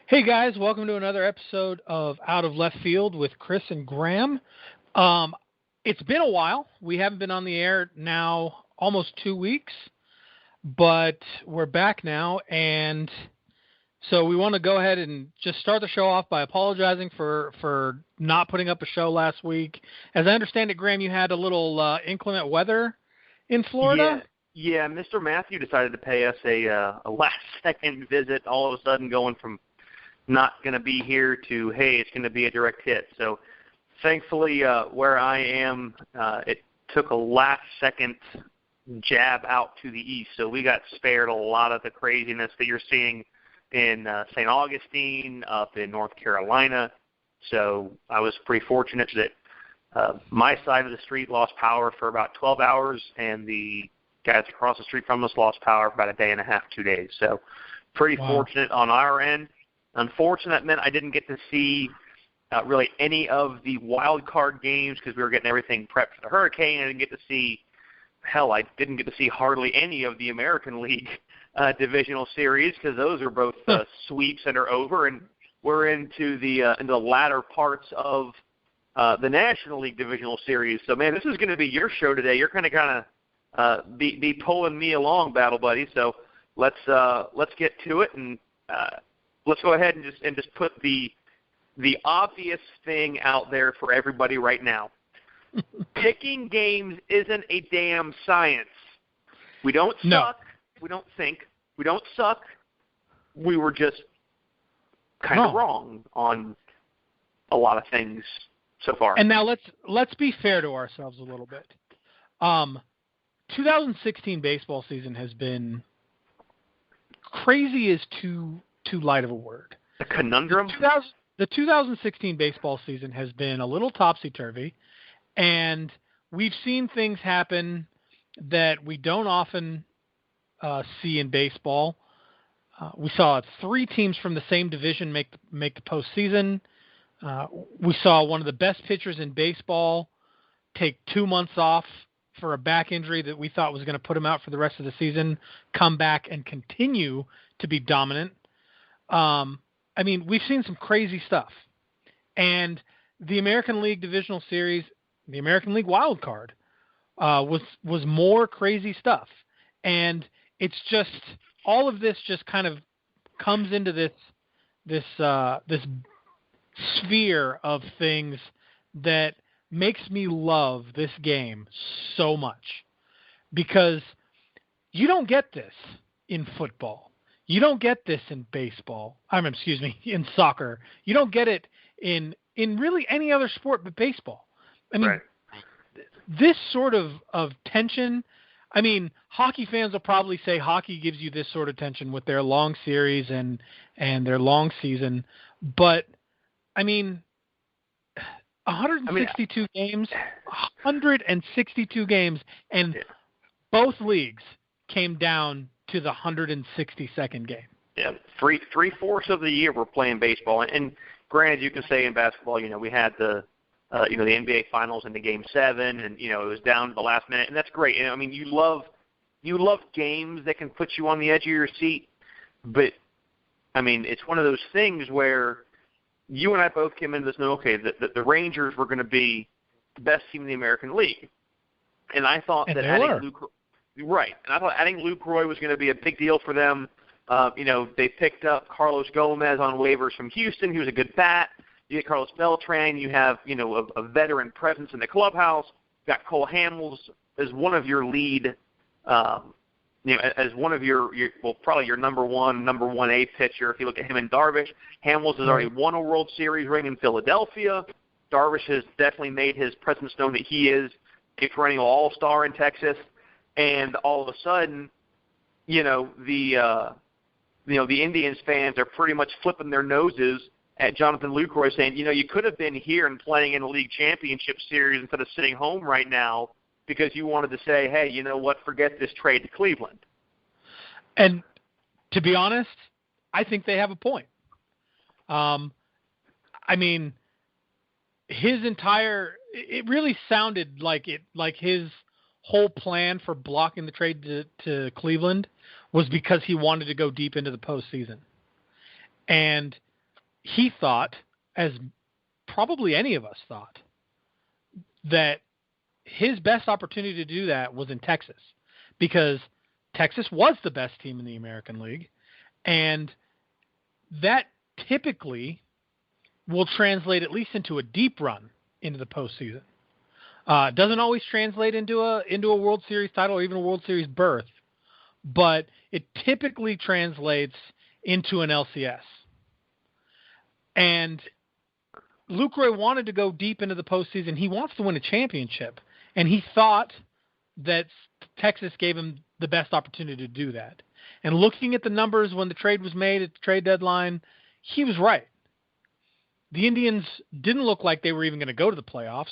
Hey guys, welcome to another episode of Out of Left Field with Chris and Graham. Um, it's been a while. We haven't been on the air now almost 2 weeks, but we're back now, and so we want to go ahead and just start the show off by apologizing for not putting up a show last week. As I understand it, Graham, you had a little inclement weather in Florida. Yeah. Mr. Matthew decided to pay us a last-second visit. All of a sudden, going from not going to be here to, hey, it's going to be a direct hit. So thankfully, where I am, it took a last-second jab out to the east. So we got spared a lot of the craziness that you're seeing in St. Augustine, up in North Carolina. So I was pretty fortunate that my side of the street lost power for about 12 hours, and the guys across the street from us lost power for about a day and a half, 2 days. So pretty fortunate on our end. Unfortunate meant I didn't get to see really any of the wild card games because we were getting everything prepped for the hurricane. I didn't get to see, I didn't get to see hardly any of the American League divisional series because those are both sweeps that are over, and we're into the latter parts of the National League divisional series. So, man, this is going to be your show today. You're kind of be pulling me along, battle buddy. So let's get to it, and let's go ahead and just put the obvious thing out there for everybody right now. Picking games isn't a damn science. We don't suck. No. We don't think. We don't suck. We were just kind of wrong on a lot of things so far. And now let's be fair to ourselves a little bit. 2016 baseball season has been crazy is too light of a word. A conundrum? The 2016 baseball season has been a little topsy-turvy, and we've seen things happen that we don't often see in baseball. We saw 3 teams from the same division make the postseason. We saw one of the best pitchers in baseball take 2 months off for a back injury that we thought was going to put him out for the rest of the season, come back and continue to be dominant. I mean, we've seen some crazy stuff. And the American League Divisional Series, the American League Wild Card, was more crazy stuff. And it's just, all of this just kind of comes into this sphere of things that makes me love this game so much. Because you don't get this in football. You don't get this in baseball. In soccer. You don't get it in really any other sport but baseball. I mean, This sort of tension, I mean, hockey fans will probably say hockey gives you this sort of tension with their long series and their long season. But, I mean, 162 games, and both leagues came down to the 162nd game. Yeah, three-fourths of the year we're playing baseball, and granted, you can say in basketball, we had the NBA Finals into Game 7, and it was down to the last minute, and that's great. And I mean, you love games that can put you on the edge of your seat, but I mean, it's one of those things where you and I both came into this knowing, okay, the Rangers were going to be the best team in the American League, and I thought that adding Luke Roy was going to be a big deal for them. They picked up Carlos Gomez on waivers from Houston. He was a good bat. You get Carlos Beltran. You have, a veteran presence in the clubhouse. You got Cole Hamels as one of your lead, as one of your probably your number 1A pitcher. If you look at him and Darvish, Hamels has already won a World Series ring in Philadelphia. Darvish has definitely made his presence known that he is a perennial all-star in Texas. And all of a sudden, the Indians fans are pretty much flipping their noses at Jonathan Lucroy, saying, you could have been here and playing in a league championship series instead of sitting home right now because you wanted to say, hey, you know what, forget this trade to Cleveland. And to be honest, I think they have a point. I mean, it really sounded like his whole plan for blocking the trade to Cleveland was because he wanted to go deep into the postseason. And he thought, as probably any of us thought, that his best opportunity to do that was in Texas, because Texas was the best team in the American League, and that typically will translate at least into a deep run into the postseason. It doesn't always translate into a World Series title or even a World Series berth, but it typically translates into an LCS. And Lucroy wanted to go deep into the postseason. He wants to win a championship, and he thought that Texas gave him the best opportunity to do that. And looking at the numbers when the trade was made at the trade deadline, he was right. The Indians didn't look like they were even going to go to the playoffs.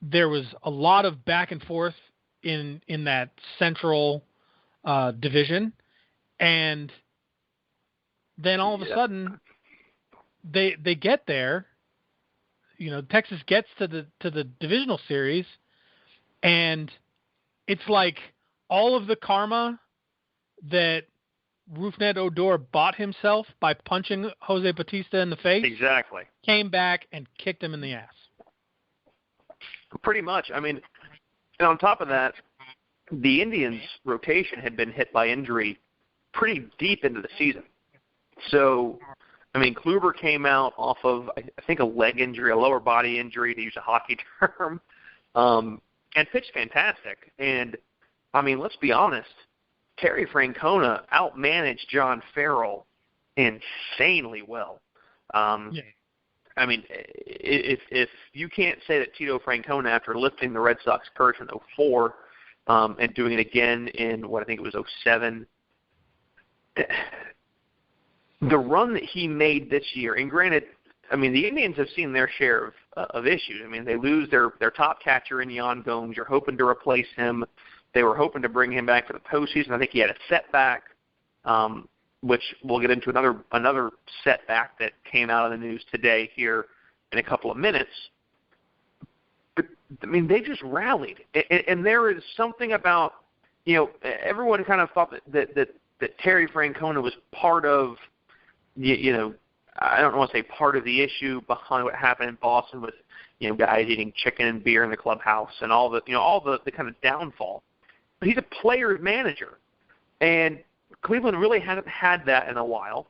There was a lot of back and forth in that central division, and then all of a sudden they get there. You know, Texas gets to the divisional series, and it's like all of the karma that Rougned Odor bought himself by punching Jose Bautista in the face exactly came back and kicked him in the ass. Pretty much. I mean, and on top of that, the Indians' rotation had been hit by injury pretty deep into the season. So, I mean, Kluber came out off of, I think, a leg injury, a lower body injury, to use a hockey term, and pitched fantastic. And, I mean, let's be honest, Terry Francona outmanaged John Farrell insanely well. Yeah. I mean, if you can't say that Tito Francona, after lifting the Red Sox curse in 2004 and doing it again in what I think it was 2007, the run that he made this year, and granted, I mean, the Indians have seen their share of issues. I mean, they lose their top catcher in Yan Gomes. You're hoping to replace him. They were hoping to bring him back for the postseason. I think he had a setback, which we'll get into another setback that came out of the news today here in a couple of minutes. But, I mean, they just rallied. And there is something about, you know, everyone kind of thought that Terry Francona was part of, you know, I don't want to say part of the issue behind what happened in Boston with, you know, guys eating chicken and beer in the clubhouse and all the kind of downfall. But he's a player's manager. And Cleveland really hasn't had that in a while.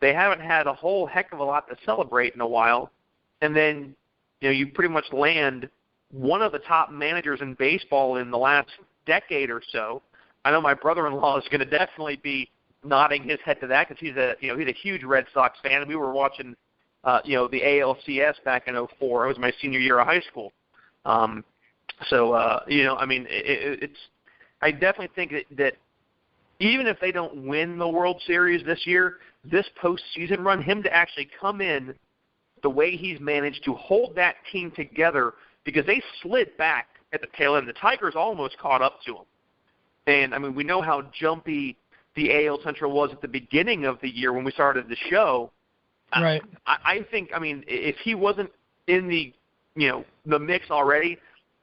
They haven't had a whole heck of a lot to celebrate in a while. And then, you know, you pretty much land one of the top managers in baseball in the last decade or so. I know my brother-in-law is going to definitely be nodding his head to that because he's a huge Red Sox fan. And we were watching, the ALCS back in 2004. It was my senior year of high school. I mean, I definitely think that even if they don't win the World Series this year, this postseason run, him to actually come in the way he's managed to hold that team together, because they slid back at the tail end. The Tigers almost caught up to them. And, I mean, we know how jumpy the AL Central was at the beginning of the year when we started the show. Right. I think, I mean, if he wasn't in the mix already,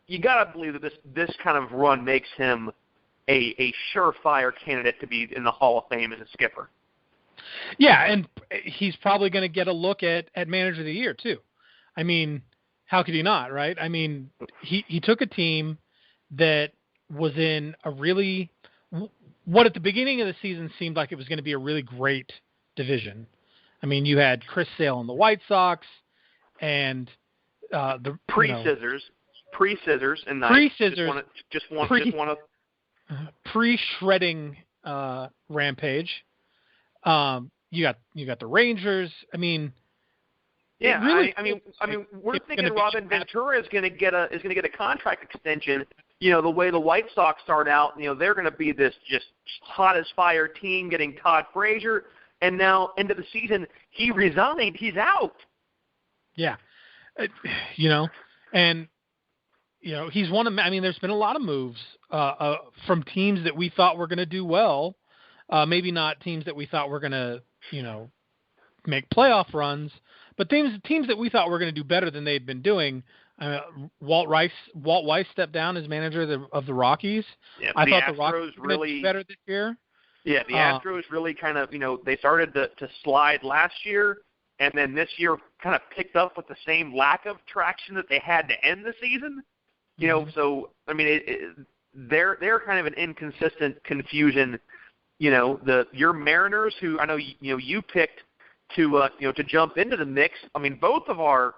you got to believe that this kind of run makes him a surefire candidate to be in the Hall of Fame as a skipper. Yeah, and he's probably going to get a look at Manager of the Year too. I mean, how could he not, right? I mean, he took a team that was in a really what at the beginning of the season seemed like it was going to be a really great division. I mean, you had Chris Sale and the White Sox, and the pre-scissors and pre-scissors, just want to pre-shredding Rampage. You got the Rangers. I mean, yeah. Really, I mean, we're thinking Robin Ventura is going to get a contract extension. You know, the way the White Sox start out, you know, they're going to be this just hot as fire team, getting Todd Frazier, and now end of the season he resigned. He's out. Yeah, and he's one of. I mean, there's been a lot of moves from teams that we thought were going to do well. Maybe not teams that we thought were going to, make playoff runs, but teams that we thought were going to do better than they'd been doing. Walt Weiss stepped down as manager of the Rockies. Yeah, I thought Astros the Rockies really do better this year. Yeah, the Astros really kind of, they started to slide last year, and then this year kind of picked up with the same lack of traction that they had to end the season. You know, so I mean, they're kind of an inconsistent confusion. You know, your Mariners, who I know you picked to to jump into the mix. I mean, both of our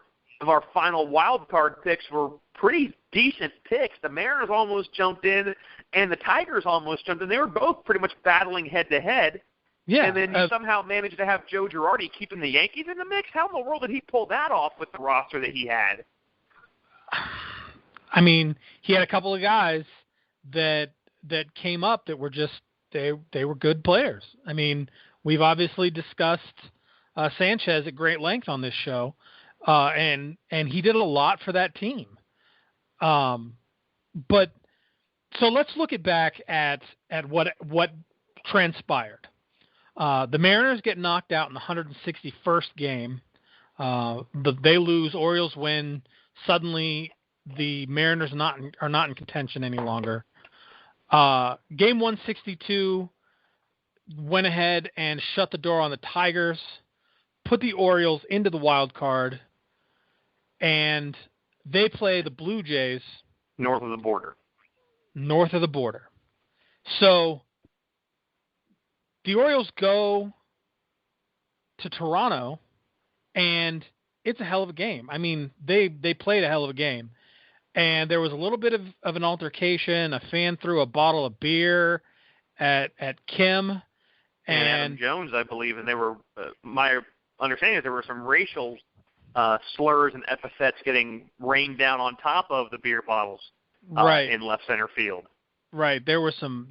final wild card picks were pretty decent picks. The Mariners almost jumped in, and the Tigers almost jumped in. They were both pretty much battling head to head. Yeah, and then you somehow managed to have Joe Girardi keeping the Yankees in the mix. How in the world did he pull that off with the roster that he had? I mean, he had a couple of guys that came up that were just they were good players. I mean, we've obviously discussed Sanchez at great length on this show, and he did a lot for that team. But so let's look back at what transpired. The Mariners get knocked out in the 161st game. They lose. Orioles win. Suddenly, the Mariners are not in contention any longer. Game 162 went ahead and shut the door on the Tigers, put the Orioles into the wild card, and they play the Blue Jays north of the border. So the Orioles go to Toronto, and it's a hell of a game. I mean, they played a hell of a game. And there was a little bit of an altercation. A fan threw a bottle of beer at Kim. And Adam Jones, I believe. And there were, my understanding is there were some racial slurs and epithets getting rained down on top of the beer bottles in left center field. Right. There were some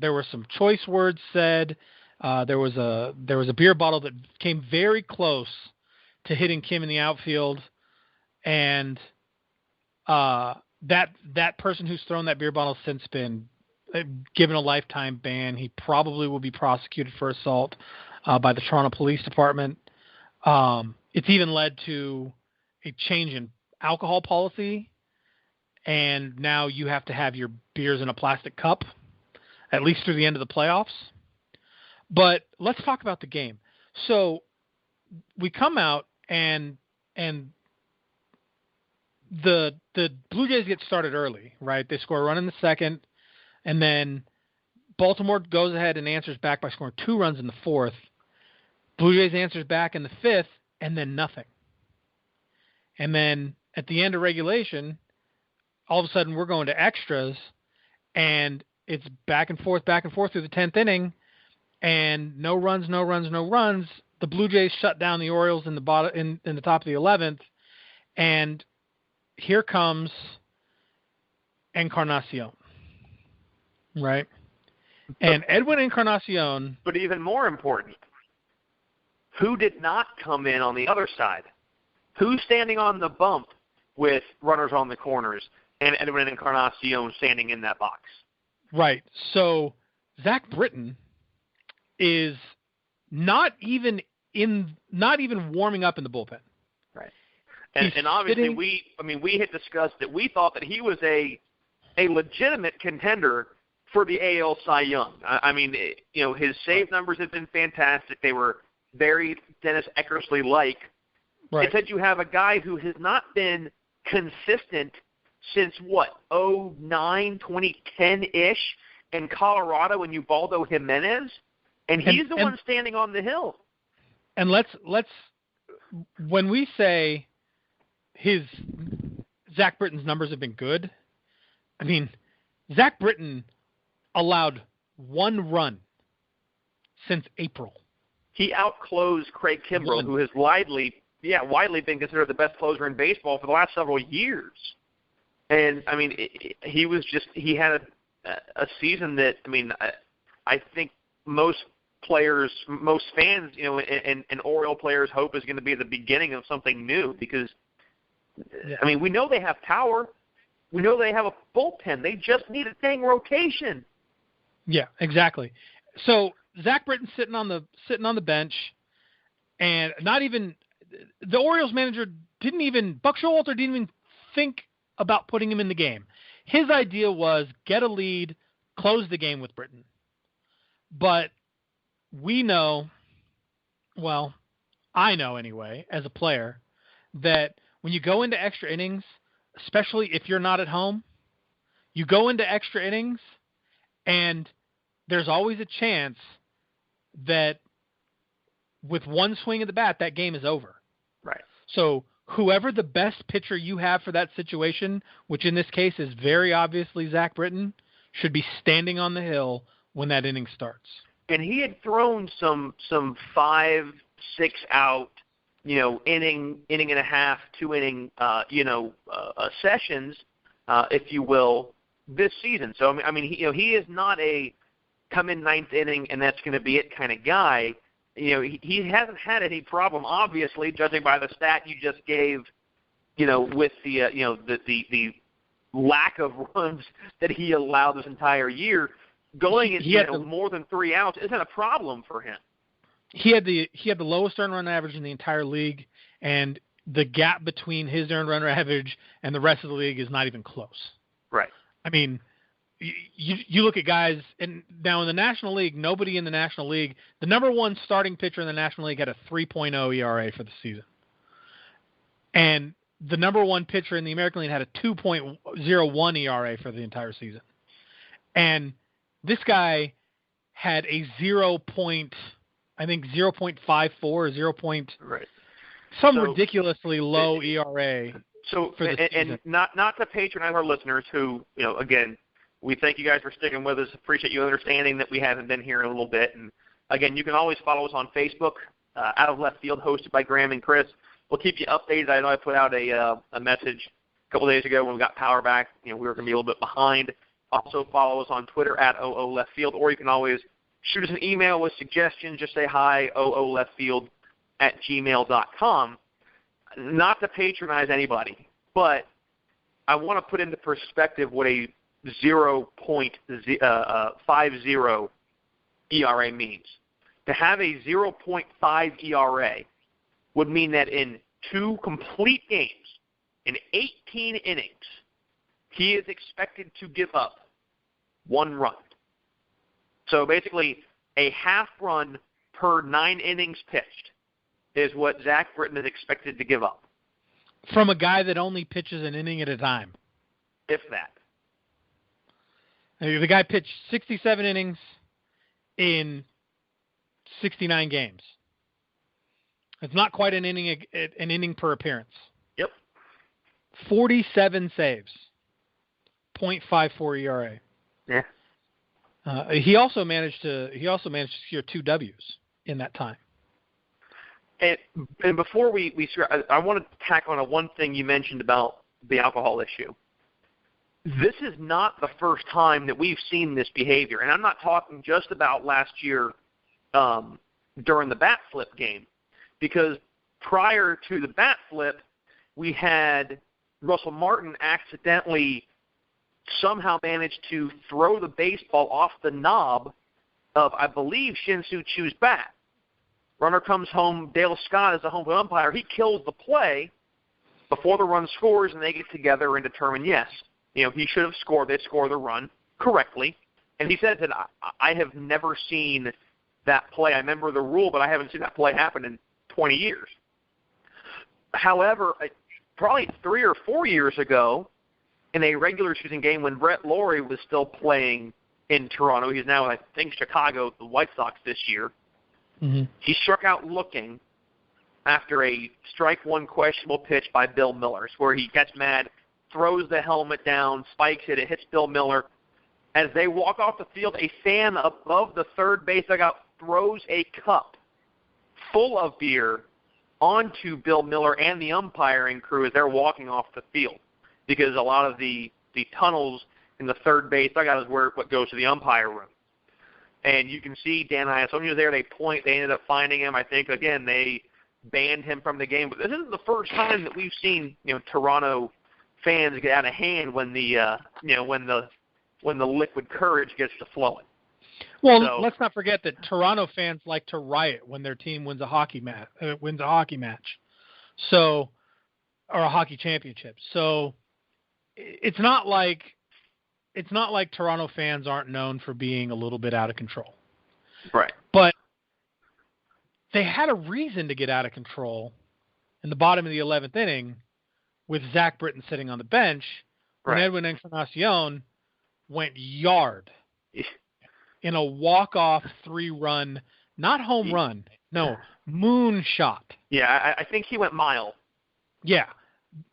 choice words said. There was a beer bottle that came very close to hitting Kim in the outfield, and that person who's thrown that beer bottle has since been given a lifetime ban. He probably will be prosecuted for assault by the Toronto Police Department. It's even led to a change in alcohol policy, and now you have to have your beers in a plastic cup, at least through the end of the playoffs. But let's talk about the game. So we come out and the Blue Jays get started early, right? They score a run in the second, and then Baltimore goes ahead and answers back by scoring 2 runs in the fourth. Blue Jays answers back in the fifth, and then nothing. And then at the end of regulation, all of a sudden we're going to extras, and it's back and forth through the 10th inning, and no runs. The Blue Jays shut down the Orioles in the top of the 11th, and here comes Encarnacion, right? And Edwin Encarnacion. But even more important, who did not come in on the other side? Who's standing on the bump with runners on the corners and Edwin Encarnacion standing in that box? Right. So Zach Britton is not even warming up in the bullpen. Right. And obviously we had discussed that we thought that he was a legitimate contender for the AL Cy Young. I mean, his save numbers have been fantastic. They were very Dennis Eckersley-like. Right. Except you have a guy who has not been consistent since, 2009, 2010-ish in Colorado and Ubaldo Jimenez, and he's the one standing on the hill. And let's when we say Zach Britton's numbers have been good, I mean, Zach Britton allowed 1 run since April. He outclosed Craig Kimbrell, who has widely been considered the best closer in baseball for the last several years. And, I mean, he had a season that, I mean, I think most players, most fans, and Oriole players hope is going to be the beginning of something new because, I mean, we know they have power. We know they have a bullpen. They just need a dang rotation. Yeah, exactly. So Zach Britton's sitting on the bench, and not even the Orioles manager Buck Showalter didn't even think about putting him in the game. His idea was get a lead, close the game with Britton. But we know, well, I know anyway, as a player, that when you go into extra innings, especially if you're not at home, you go into extra innings and there's always a chance that with one swing of the bat, that game is over. Right. So whoever the best pitcher you have for that situation, which in this case is very obviously Zach Britton, should be standing on the hill when that inning starts. And he had thrown some 5-6 out, inning and a half, 2 inning, sessions, if you will, this season. So I mean, he is not a come in 9th inning and that's going to be it kind of guy. He hasn't had any problem, obviously, judging by the stat you just gave, with the lack of runs that he allowed this entire year. Going into more than 3 outs isn't a problem for him. He had the lowest earned run average in the entire league, and the gap between his earned run average and the rest of the league is not even close. Right. I mean, you look at guys, and now in the National League, nobody in the National League, the number one starting pitcher in the National League had a 3.0 ERA for the season. And the number one pitcher in the American League had a 2.01 ERA for the entire season. And this guy had a 0.54 or 0. Right. Some ridiculously low ERA. So for the season. And not to patronize our listeners who, again, we thank you guys for sticking with us. Appreciate you understanding that we haven't been here in a little bit. And again, you can always follow us on Facebook, Out of Left Field, hosted by Graham and Chris. We'll keep you updated. I know I put out a message a couple days ago when we got power back. We were going to be a little bit behind. Also follow us on Twitter at OO Left Field, or you can always shoot us an email with suggestions. Just say hi, ooleftfield@gmail.com. Not to patronize anybody, but I want to put into perspective what a 0.50 ERA means. To have a 0.5 ERA would mean that in 2 complete games, in 18 innings, he is expected to give up 1 run. So basically, a half run per 9 innings pitched is what Zach Britton is expected to give up. From a guy that only pitches an inning at a time. If that. The guy pitched 67 innings in 69 games. It's not quite an inning per appearance. Yep. 47 saves. 0.54 ERA. Yeah. He also managed to secure 2 Ws in that time. And before we I want to tack on one thing you mentioned about the alcohol issue. This is not the first time that we've seen this behavior, and I'm not talking just about last year during the bat flip game, because prior to the bat flip, we had Russell Martin accidentally somehow managed to throw the baseball off the knob of, I believe, Shin-Soo Choo's bat. Runner comes home. Dale Scott is the home plate umpire. He kills the play before the run scores, and they get together and determine, yes, he should have scored. They score the run correctly. And he said that I have never seen that play. I remember the rule, but I haven't seen that play happen in 20 years. However, probably 3 or 4 years ago, in a regular season game when Brett Laurie was still playing in Toronto, he's now, I think, Chicago, the White Sox this year, he struck out looking after a strike 1 questionable pitch by Bill Miller, where he gets mad, throws the helmet down, spikes it, it hits Bill Miller. As they walk off the field, a fan above the third base dugout throws a cup full of beer onto Bill Miller and the umpiring crew as they're walking off the field, because a lot of the tunnels in the third base dugout is what goes to the umpire room. And you can see Dan Iassogna was there. They ended up finding him. I think, again, they banned him from the game. But this isn't the first time that we've seen, Toronto fans get out of hand when the liquid courage gets to flowing. Well, let's not forget that Toronto fans like to riot when their team wins a hockey match, so, or a hockey championship. So it's not like Toronto fans aren't known for being a little bit out of control. Right. But they had a reason to get out of control in the bottom of the 11th inning with Zach Britton sitting on the bench when Right. Edwin Encarnacion went yard in a walk-off 3-run, not home run, no, moonshot. Yeah, I think he went mile. Yeah.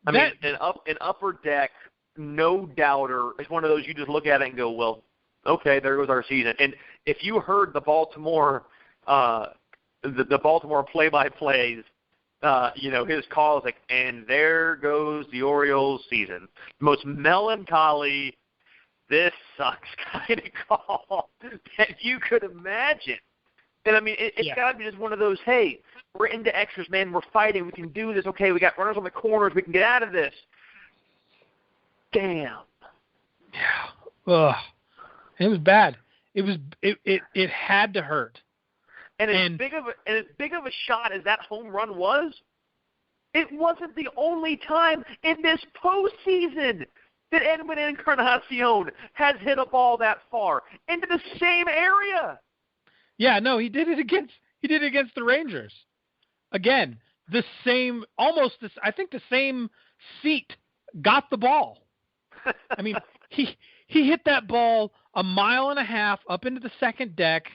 I mean, an upper deck, no doubter. It's one of those you just look at it and go, well, okay, there goes our season. And if you heard the Baltimore the Baltimore play-by-plays, his call is like, and there goes the Orioles season. The most melancholy, this sucks kind of call that you could imagine. And, I mean, it's got to be just one of those, hey, we're into extras, man. We're fighting. We can do this. Okay, we got runners on the corners. We can get out of this. Damn. Yeah. Ugh. It was bad. It had to hurt. And as big of a shot as that home run was, it wasn't the only time in this postseason that Edwin Encarnacion has hit a ball that far into the same area. Yeah, no, he did it against the Rangers. Again, I think the same seat got the ball. I mean, he hit that ball 1.5 miles up into the second deck,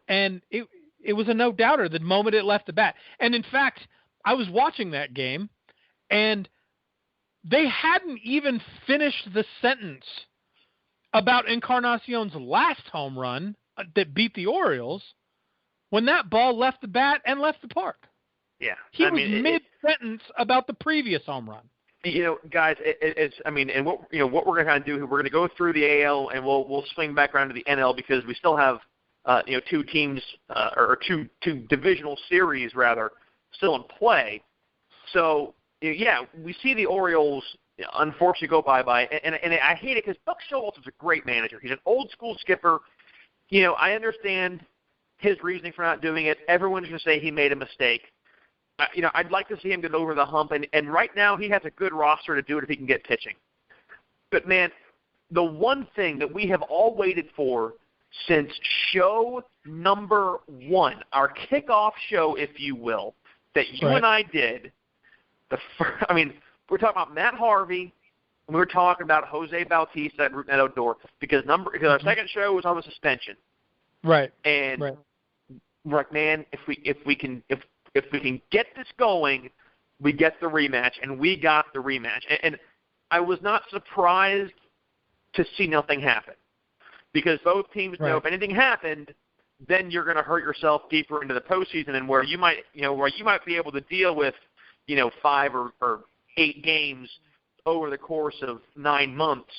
and it was a no-doubter the moment it left the bat. And, in fact, I was watching that game, and they hadn't even finished the sentence about Encarnacion's last home run that beat the Orioles when that ball left the bat and left the park. Yeah. He was mid-sentence about the previous home run. Guys, and what we're going to kind of do, we're going to go through the AL and we'll swing back around to the NL because we still have two teams or two divisional series rather still in play. So we see the Orioles unfortunately go bye-bye, and I hate it because Buck Showalter is a great manager. He's an old school skipper. I understand his reasoning for not doing it. Everyone's going to say he made a mistake. I'd like to see him get over the hump, and right now he has a good roster to do it if he can get pitching. But, man, the one thing that we have all waited for since show number 1, our kickoff show, if you will, that you and I did, we're talking about Matt Harvey, and we were talking about Jose Bautista and Rougned Odor because our second show was on the suspension. Right. And we're like, man, if we can get this going, we get the rematch, and we got the rematch. And I was not surprised to see nothing happen because both teams know if anything happened, then you're going to hurt yourself deeper into the postseason, and where you might be able to deal with 5 or 8 games over the course of 9 months.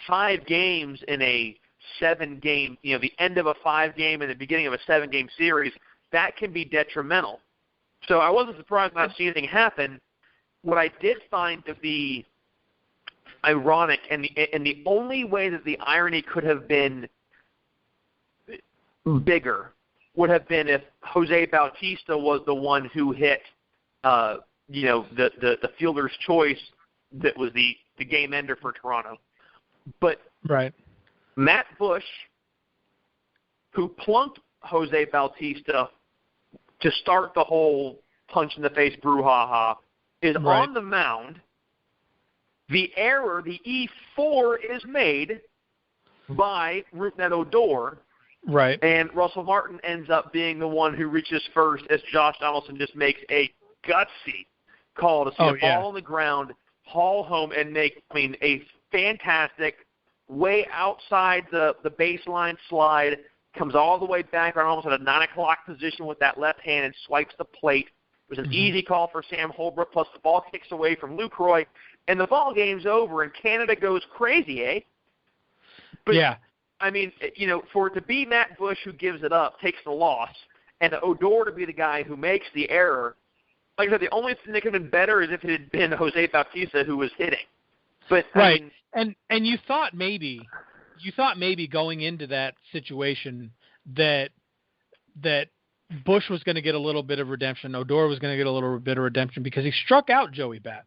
5 games in a 7-game, the end of a 5-game and the beginning of a 7-game series, that can be detrimental. So I wasn't surprised not to see anything happen. What I did find to be ironic, and the only way that the irony could have been bigger would have been if Jose Bautista was the one who hit, the fielder's choice that was the game ender for Toronto. But Matt Bush, who plunked Jose Bautista to start the whole punch-in-the-face brouhaha, is on the mound. The error, the E4, is made by Rougned Odor. Right. And Russell Martin ends up being the one who reaches first as Josh Donaldson just makes a gutsy call to see a ball on the ground, haul home, and make, a fantastic way outside the baseline slide, comes all the way back around almost at a 9 o'clock position with that left hand and swipes the plate. It was an easy call for Sam Holbrook, plus the ball kicks away from Lucroy, and the ball game's over, and Canada goes crazy, eh? But, for it to be Matt Bush who gives it up, takes the loss, and Odor to be the guy who makes the error, like I said, the only thing that could have been better is if it had been Jose Bautista who was hitting. But and you thought maybe going into that situation that Bush was going to get a little bit of redemption, Odor was going to get a little bit of redemption because he struck out Joey Bats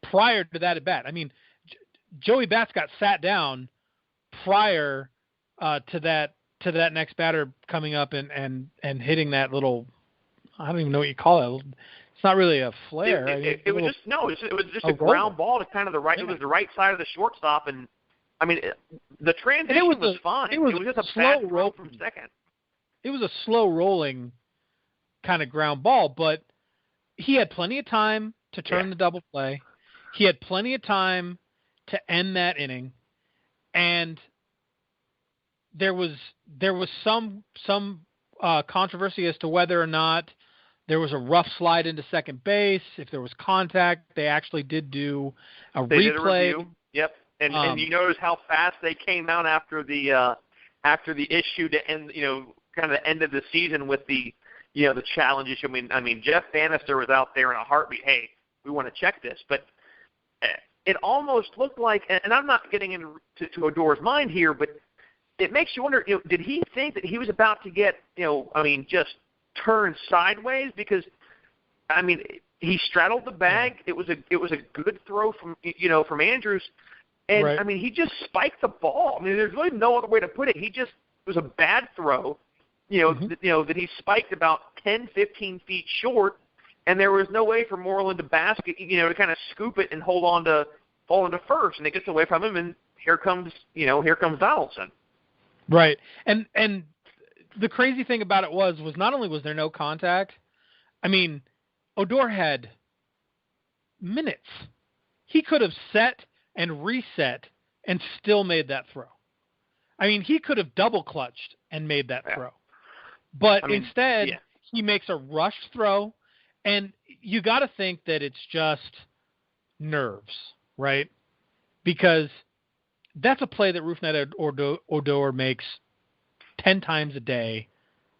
prior to that at bat. Joey Bats got sat down prior to that next batter coming up and hitting that little I don't even know what you call it. It's not really a flare. It was just a roller. ground ball to kind of the right. Yeah. It was the right side of the shortstop, and I mean the transition was fine. It was just a slow bad roll from second. It was a slow rolling kind of ground ball, but he had plenty of time to turn the double play. He had plenty of time to end that inning, and there was some controversy as to whether or not there was a rough slide into second base. If there was contact, they actually did do a replay. Did a review. Yep, and you notice how fast they came out after the issue to end, kind of the end of the season with the the challenge issue. I mean, Jeff Bannister was out there in a heartbeat. Hey, we want to check this, but it almost looked like, and I'm not getting into Odor's mind here, but it makes you wonder, did he think that he was about to get, just turned sideways? Because, he straddled the bag. It was a good throw from Andrews, and right. He just spiked the ball. There's really no other way to put it. It was a bad throw, that he spiked about 10, 15 feet short, and there was no way for Moreland to basket, to kind of scoop it and fall into first, and it gets away from him, and here comes Donaldson. Right. And the crazy thing about it was not only was there no contact, Odor had minutes. He could have set and reset and still made that throw. He could have double clutched and made that throw. But instead, he makes a rushed throw, and you got to think that it's just nerves, right? Because that's a play that Rougned Odor makes 10 times a day,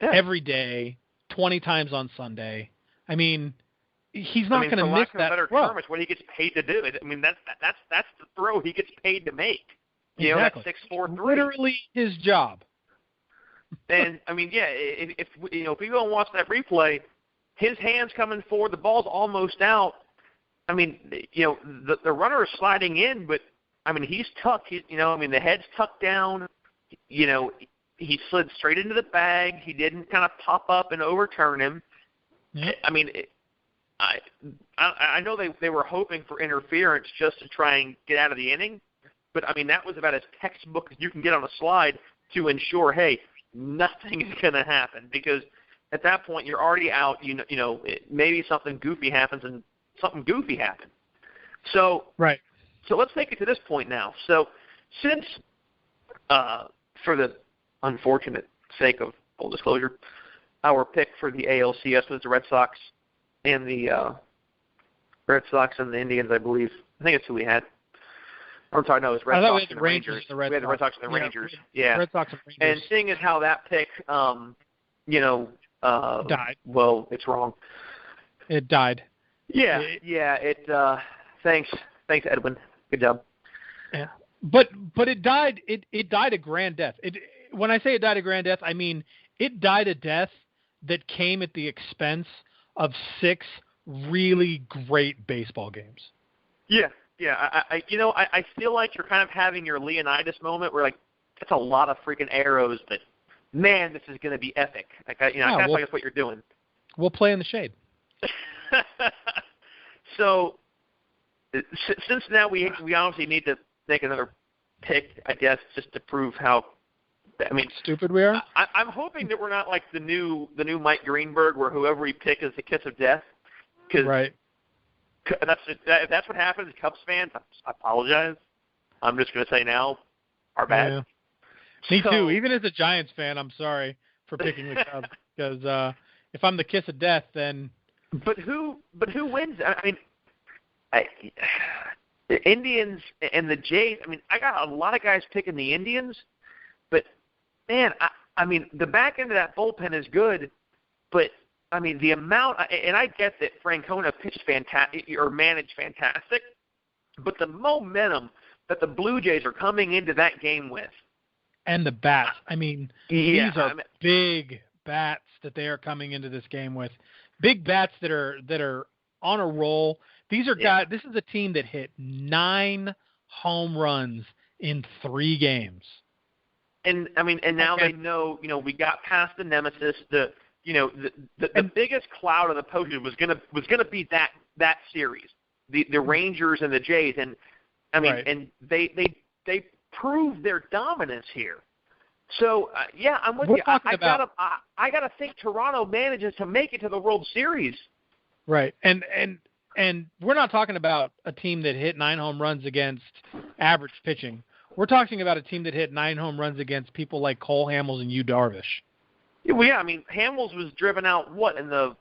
every day, 20 times on Sunday. He's not going to miss that throw. Term, it's what he gets paid to do. That's the throw he gets paid to make. Exactly. That's 6-4-3. Literally his job. And if we go and watch that replay, his hands coming forward, the ball's almost out. The runner is sliding in, but he's tucked. The head's tucked down. He slid straight into the bag. He didn't kind of pop up and overturn him. Yep. I know they were hoping for interference just to try and get out of the inning, but that was about as textbook as you can get on a slide to ensure, hey, nothing is going to happen, because at that point you're already out. Maybe something goofy happens, and something goofy happened. So right. So let's take it to this point now. So since, for the unfortunate sake of full disclosure, our pick for the ALCS was the Red Sox and the Indians, I believe. I think it's who we had. I'm sorry, no, it was Red Sox and the Rangers. We had the Red Sox and the Rangers. Yeah. Red Sox and Rangers. And seeing as how that pick, died. Well, it's wrong. It died. Yeah. Thanks, Edwin. Good job. Yeah. But it died. It died a grand death. When I say it died a grand death, it died a death that came at the expense of 6 really great baseball games. Yeah. I feel like you're kind of having your Leonidas moment where, that's a lot of freaking arrows, but man, this is going to be epic. I kind of think that's what you're doing. We'll play in the shade. So, since now we obviously need to make another pick, I guess, just to prove how stupid we are. I'm hoping that we're not like the new Mike Greenberg, where whoever we pick is the kiss of death. Right. If that's what happens, Cubs fans, I apologize. I'm just going to say now, our bad. Yeah. Me too. Even as a Giants fan, I'm sorry for picking the Cubs, because if I'm the kiss of death, then. But who wins? The Indians and the Jays. I got a lot of guys picking the Indians, but man, the back end of that bullpen is good, but the amount, and I get that Francona pitched fantastic or managed fantastic, but the momentum that the Blue Jays are coming into that game with, and the bats. These are big bats that they are coming into this game with. Big bats that are on a roll. These are guys. This is a team that hit 9 home runs in 3 games. And now they know. We got past the nemesis. The the biggest cloud of the postseason was gonna be that series, the Rangers and the Jays, and I mean, Right. and they proved their dominance here. So yeah, I'm with We're you. talking I about- gotta think Toronto manages to make it to the World Series. Right. And we're not talking about a team that hit 9 home runs against average pitching. We're talking about a team that hit 9 home runs against people like Cole Hamels and Yu Darvish. Well, yeah, I mean, Hamels was driven out in the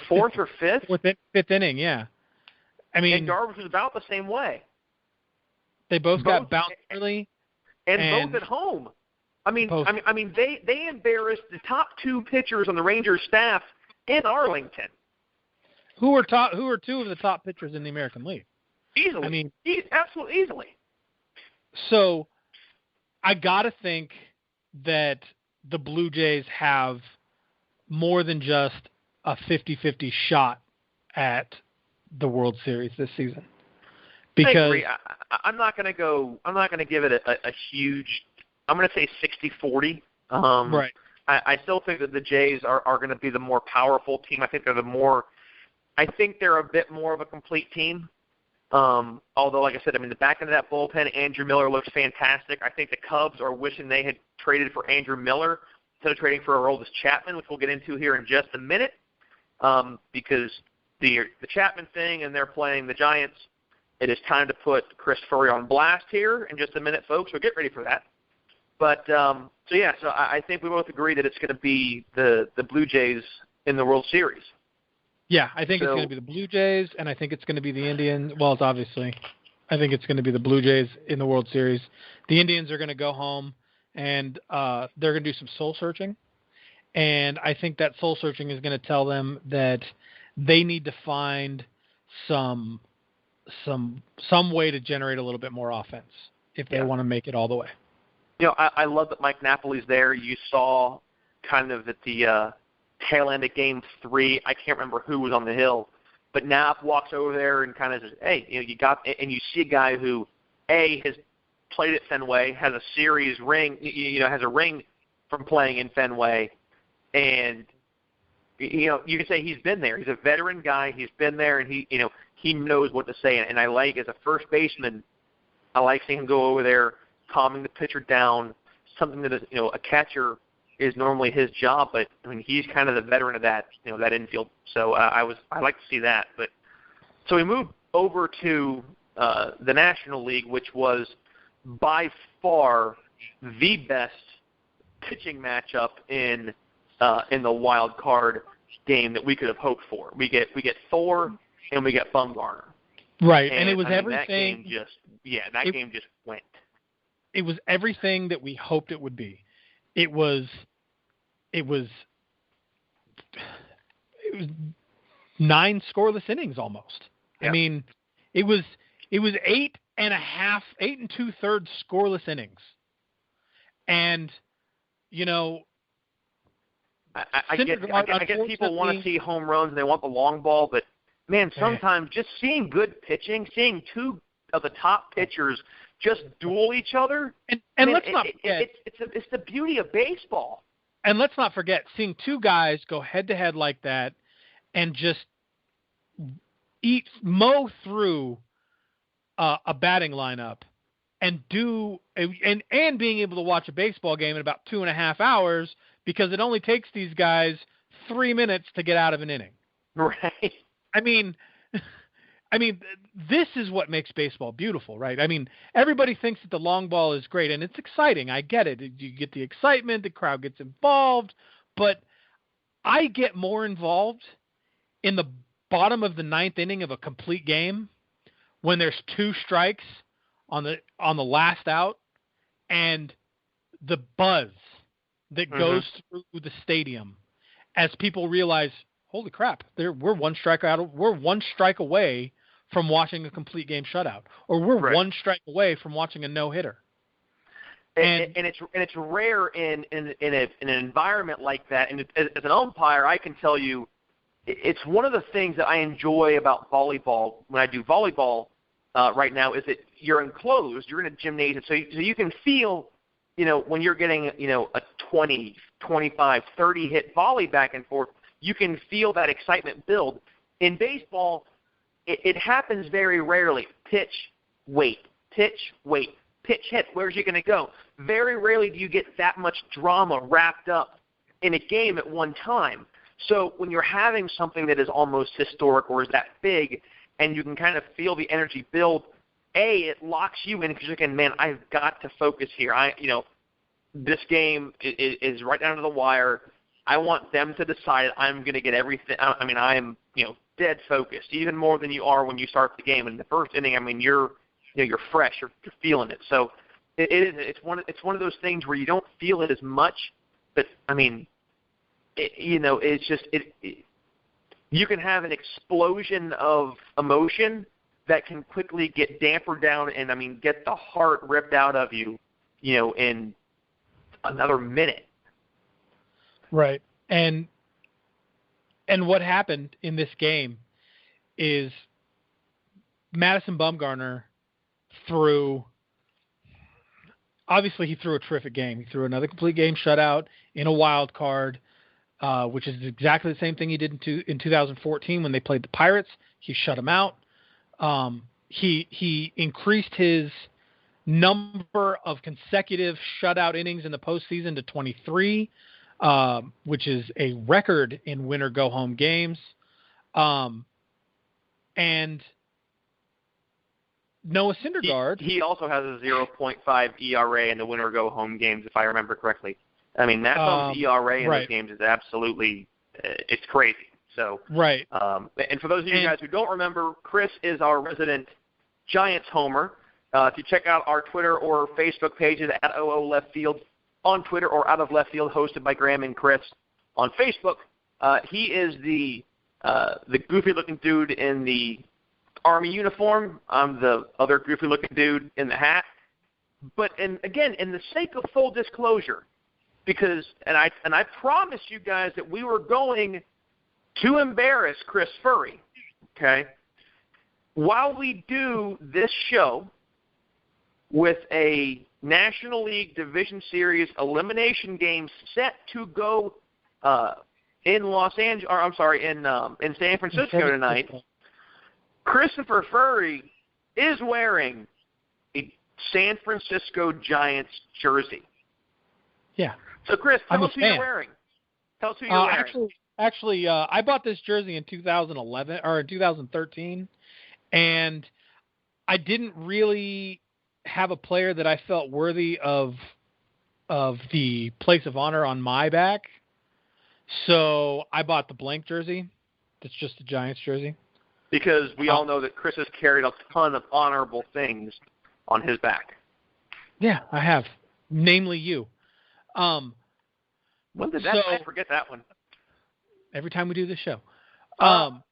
fourth or fifth, Fifth inning, yeah. I mean, and Darvish was about the same way. they both got bounced early, and both at home. I mean, they embarrassed the top 2 pitchers on the Rangers staff in Arlington. Who are 2 of the top pitchers in the American League? Easily. I mean, absolutely easily. So, I gotta think that the Blue Jays have more than just a 50-50 shot at the World Series this season. Because I agree. I'm not going to give it a huge. I'm going to say 60-40. Right. I still think that the Jays are going to be the more powerful team. I think they're a bit more of a complete team. Although, like I said, I mean, the back end of that bullpen, Andrew Miller looks fantastic. I think the Cubs are wishing they had traded for Andrew Miller instead of trading for Aroldis Chapman, which we'll get into here in just a minute, because the Chapman thing, and they're playing the Giants. It is time to put Chris Furry on blast here in just a minute, folks. So get ready for that. But so I think we both agree that it's going to be the Blue Jays in the World Series. Yeah, I think it's going to be the Blue Jays, and I think it's going to be the Indians. Well, I think it's going to be the Blue Jays in the World Series. The Indians are going to go home, and they're going to do some soul searching. And I think that soul searching is going to tell them that they need to find some way to generate a little bit more offense if they want to make it all the way. I love that Mike Napoli's there. You saw kind of at the tail end of Game 3, I can't remember who was on the hill, but Knapp walks over there and kind of says, "Hey, you got," and you see a guy who, has played at Fenway, has a series ring, has a ring from playing in Fenway, and you can say he's been there. He's a veteran guy. He's been there, and he knows what to say. And I like, as a first baseman, I like seeing him go over there, calming the pitcher down. Something that is, a catcher is normally his job, but I mean, he's kind of the veteran of that, that infield. So I like to see that. But so we move over to the National League, which was by far the best pitching matchup in the wild card game that we could have hoped for. We get Thor and we get Bumgarner. Right, and it was everything. That game just went. It was everything that we hoped it would be. It was 9 scoreless innings almost. Yeah. I mean, it was 8 2/3 scoreless innings. And I get people want to see home runs and they want the long ball, but man, sometimes just seeing good pitching, seeing 2 of the top pitchers just duel each other, and let's not forget, it's the beauty of baseball. And let's not forget, seeing 2 guys go head to head like that and just mow through a batting lineup and being able to watch a baseball game in about 2.5 hours, because it only takes these guys 3 minutes to get out of an inning. Right. I mean, this is what makes baseball beautiful, right? I mean, everybody thinks that the long ball is great, and it's exciting. I get it. You get the excitement, the crowd gets involved, but I get more involved in the bottom of the 9th inning of a complete game when there's 2 strikes on the last out, and the buzz that goes through the stadium as people realize, holy crap, we're 1 strike away from watching a complete game shutout, or we're 1 strike away from watching a no-hitter. And it's rare in an environment like that. And as an umpire, I can tell you, it's one of the things that I enjoy about volleyball when I do volleyball right now, is that you're enclosed, you're in a gymnasium, so you can feel, when you're getting, a 20, 25, 30 hit volley back and forth, you can feel that excitement build. In baseball, it happens very rarely. Pitch, wait, pitch, wait, pitch, hit. Where's he going to go? Very rarely do you get that much drama wrapped up in a game at one time. So when you're having something that is almost historic or is that big, and you can kind of feel the energy build, it locks you in because you're thinking, man, I've got to focus here. This game is right down to the wire. I want them to decide. I'm going to get everything. I am, dead focused, even more than you are when you start the game. In the first inning, you're fresh. You're feeling it. So it's one of those things where you don't feel it as much, but you can have an explosion of emotion that can quickly get dampered down and get the heart ripped out of you, in another minute. Right. And what happened in this game is Madison Bumgarner obviously he threw a terrific game. He threw another complete game shutout in a wild card, which is exactly the same thing he did in 2014 when they played the Pirates. He shut them out. He increased his number of consecutive shutout innings in the postseason to 23, which is a record in winner go-home games. And Noah Syndergaard. He also has a 0.5 ERA in the winner go-home games, if I remember correctly. Matt Bum's ERA in those games is absolutely it's crazy. So right. And for those of you guys who don't remember, Chris is our resident Giants homer. If you check out our Twitter or Facebook pages at OO Left Field on Twitter or Out of Left Field, hosted by Graham and Chris on Facebook, he is the goofy-looking dude in the Army uniform. I'm the other goofy-looking dude in the hat. But again, in the sake of full disclosure, because I promised you guys that we were going to embarrass Chris Furry, okay? While we do this show with a National League Division Series elimination game set to go in San Francisco tonight, Christopher Furry is wearing a San Francisco Giants jersey. Yeah. So, Chris, tell us who you're wearing. Tell us who you're wearing. Actually, I bought this jersey in 2011 or in 2013, and I didn't really have a player that I felt worthy of the place of honor on my back. So I bought the blank jersey. That's just a Giants jersey. Because we all know that Chris has carried a ton of honorable things on his back. Yeah, I have. Namely you. When did that? I forget that one. Every time we do this show. And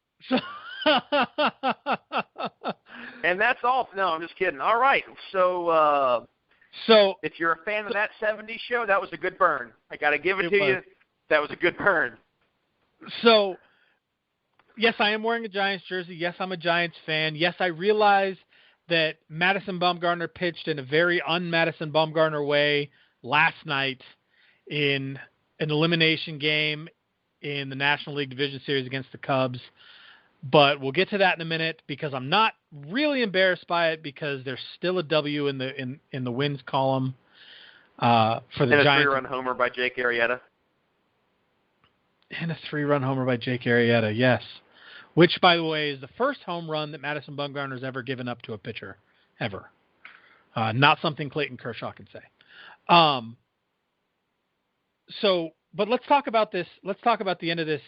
that's all. No, I'm just kidding. All right. So if you're a fan of that 70s show, that was a good burn. I got to give it to you. That was a good burn. So, yes, I am wearing a Giants jersey. Yes, I'm a Giants fan. Yes, I realize that Madison Bumgarner pitched in a very un-Madison Bumgarner way last night in an elimination game in the National League Division Series against the Cubs. But we'll get to that in a minute because I'm not really embarrassed by it because there's still a W in the wins column for the and Giants. And a 3-run homer by Jake Arrieta. And a 3-run homer by Jake Arrieta, yes. Which, by the way, is the first home run that Madison Bumgarner's ever given up to a pitcher, ever. Not something Clayton Kershaw can say. But let's talk about this. Let's talk about the end of this